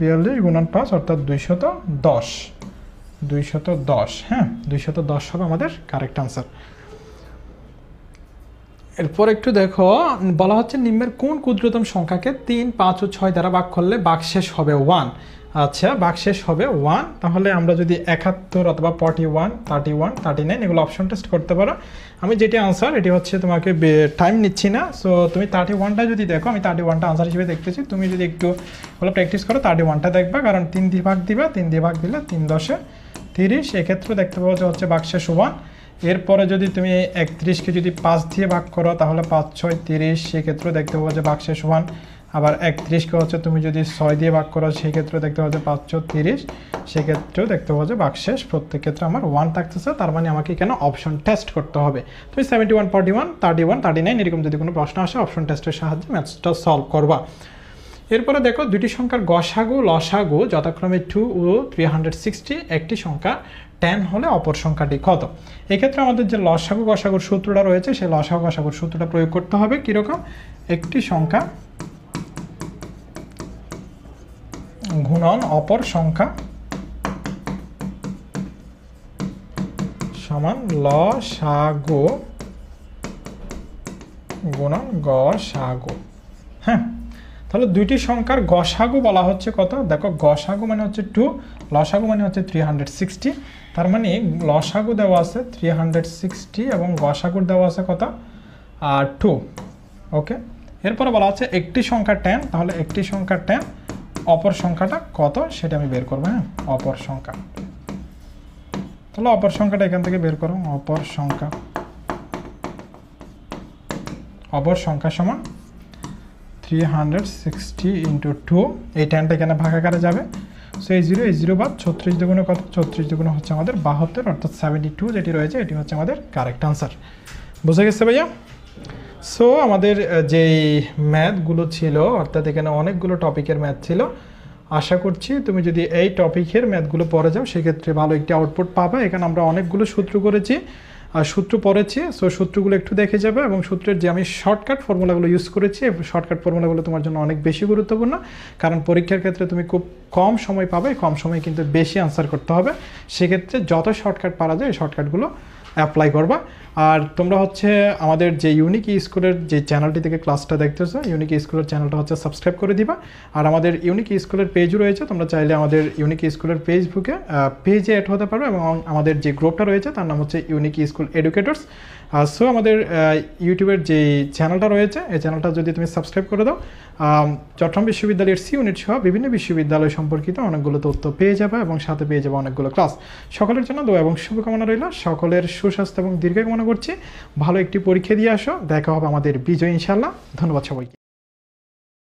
42 × 5 অর্থাৎ 210। 210, হ্যাঁ 210 হবে আমাদের কারেক্ট আনসার। এরপর একটু দেখো, বলা হচ্ছে নিম্নের কোন ক্ষুদ্রতম সংখ্যাকে 3, 5 ও 6 দ্বারা ভাগ করলে ভাগশেষ হবে 1। আচ্ছা, ভাগশেষ হবে 1, তাহলে আমরা যদি 71 অথবা 41, 31, 39 এগুলো অপশন টেস্ট করতে পারো। আমি যেটি আনসার এটি হচ্ছে, তোমাকে টাইম নিচ্ছি না। সো তুমি 31টা যদি দেখো, আমি 31টা আনসার হিসেবে দেখতেছি, তুমি যদি একটু হলো প্র্যাকটিস করো 31টা দেখবা, কারণ 3 দিয়ে ভাগ দিবা, 3 দিয়ে ভাগ দিলে 3 10 30, এক্ষেত্রে দেখতে পাবো যে হচ্ছে ভাগশেষ 1। এরপরে যদি তুমি 31কে যদি 5 দিয়ে ভাগ করো তাহলে 5 6 30, সেক্ষেত্রে দেখতে পাবো যে ভাগশেষ 1। আবার 31কে হচ্ছে তুমি যদি 6 দিয়ে ভাগ করো, সেই ক্ষেত্রে দেখতে পাবো যে 5 6 30, সেক্ষেত্রেও দেখতে পাবো যে ভাগশেষ প্রত্যেক ক্ষেত্রে আমার 1 থাকতেছে। তার মানে আমাকে কেন অপশন টেস্ট করতে হবে। তুমি 71, 41, 31, 39 এরকম যদি কোনো প্রশ্ন আসে অপশন টেস্টের সাহায্যে ম্যাথসটা সলভ করবা। এরপরে দেখো, দুটি সংখ্যার গসাগু লসাগু যথাক্রমে 2 ও 360, একটি সংখ্যা 10 হলে অপর সংখ্যাটি কত। এক্ষেত্রে আমাদের যে লসাগু গসাগুর সূত্রটা রয়েছে, সেই লসাগু গসাগুর সূত্রটা প্রয়োগ করতে হবে। কীরকম? একটি সংখ্যা গুণন অপর সংখ্যা সমান লসাগু গুণন গসাগু। হ্যাঁ, তাহলে দুইটি সংখ্যার গসাগু বলা হচ্ছে কত। দেখো, গসাগু মানে হচ্ছে 2, লসাগু মানে হচ্ছে 360। তার মানে লসাগু দেওয়া আছে 360 এবং গসাগুর দেওয়া আছে কত, 2। ওকে, এরপরে বলা হচ্ছে একটি সংখ্যা 10, তাহলে একটি সংখ্যা 10, অপর সংখ্যাটা কত সেটা আমি বের করবো। হ্যাঁ, অপর সংখ্যা, তাহলে অপর সংখ্যাটা এখান থেকে বের করো। অপর সংখ্যা সমান 360 × 2, এই 10টা এখানে ভাগাকারে যাবে। সো এই 0 বাদ 36 দুগুণে কত, 34 দুগুণে হচ্ছে আমাদের 72, অর্থাৎ 72 যেটি রয়েছে এটি হচ্ছে আমাদের কারেক্ট আনসার। বুঝে গেছে ভাইয়া? সো আমাদের যেই ম্যাথগুলো ছিল, অর্থাৎ এখানে অনেকগুলো টপিকের ম্যাথ ছিল। আশা করছি তুমি যদি এই টপিকের ম্যাথগুলো পড়ে যাও সেক্ষেত্রে ভালো একটি আউটপুট পাবে। এখানে আমরা অনেকগুলো সূত্র করেছি আর সূত্র পড়েছি। সো সূত্রগুলো একটু দেখে যাবে এবং সূত্রের যে আমি শর্টকাট ফর্মুলাগুলো ইউজ করেছি, এই শর্টকাট ফর্মুলাগুলো তোমার জন্য অনেক বেশি গুরুত্বপূর্ণ, কারণ পরীক্ষার ক্ষেত্রে তুমি খুব কম সময় পাবে, কম সময়ে কিন্তু বেশি আনসার করতে হবে। সেক্ষেত্রে যত শর্টকাট পারা যায় এই শর্টকাটগুলো অ্যাপ্লাই করবা। আর তোমরা হচ্ছে আমাদের যে ইউনিক স্কুলের যে চ্যানেলটি থেকে ক্লাসটা দেখতেছো, ইউনিক স্কুলের চ্যানেলটা হচ্ছে সাবস্ক্রাইব করে দিবা। আর আমাদের ইউনিক স্কুলের পেজও রয়েছে, তোমরা চাইলে আমাদের ইউনিক স্কুলের ফেসবুকে পেজে অ্যাড হতে পারো এবং আমাদের যে গ্রুপটা রয়েছে তার নাম হচ্ছে ইউনিক স্কুল এডুকেটরস। সো আমাদের ইউটিউবের যে চ্যানেলটা রয়েছে, এই চ্যানেলটা যদি তুমি সাবস্ক্রাইব করে দাও, চট্টগ্রাম বিশ্ববিদ্যালয়ের সি ইউনিট সহ বিভিন্ন বিশ্ববিদ্যালয় সম্পর্কিত অনেকগুলো তথ্য পেয়ে যাবে এবং সাথে পেয়ে যাবে অনেকগুলো ক্লাস। সকলের জন্য দোয়া এবং শুভকামনা রইল। সকলের সুস্বাস্থ্য এবং দীর্ঘ কামনা করছি। ভালো একটি পরীক্ষা দিয়ে আসো, দেখা হবে আমাদের বিজয় ইনশাল্লাহ। ধন্যবাদ সবাইকে।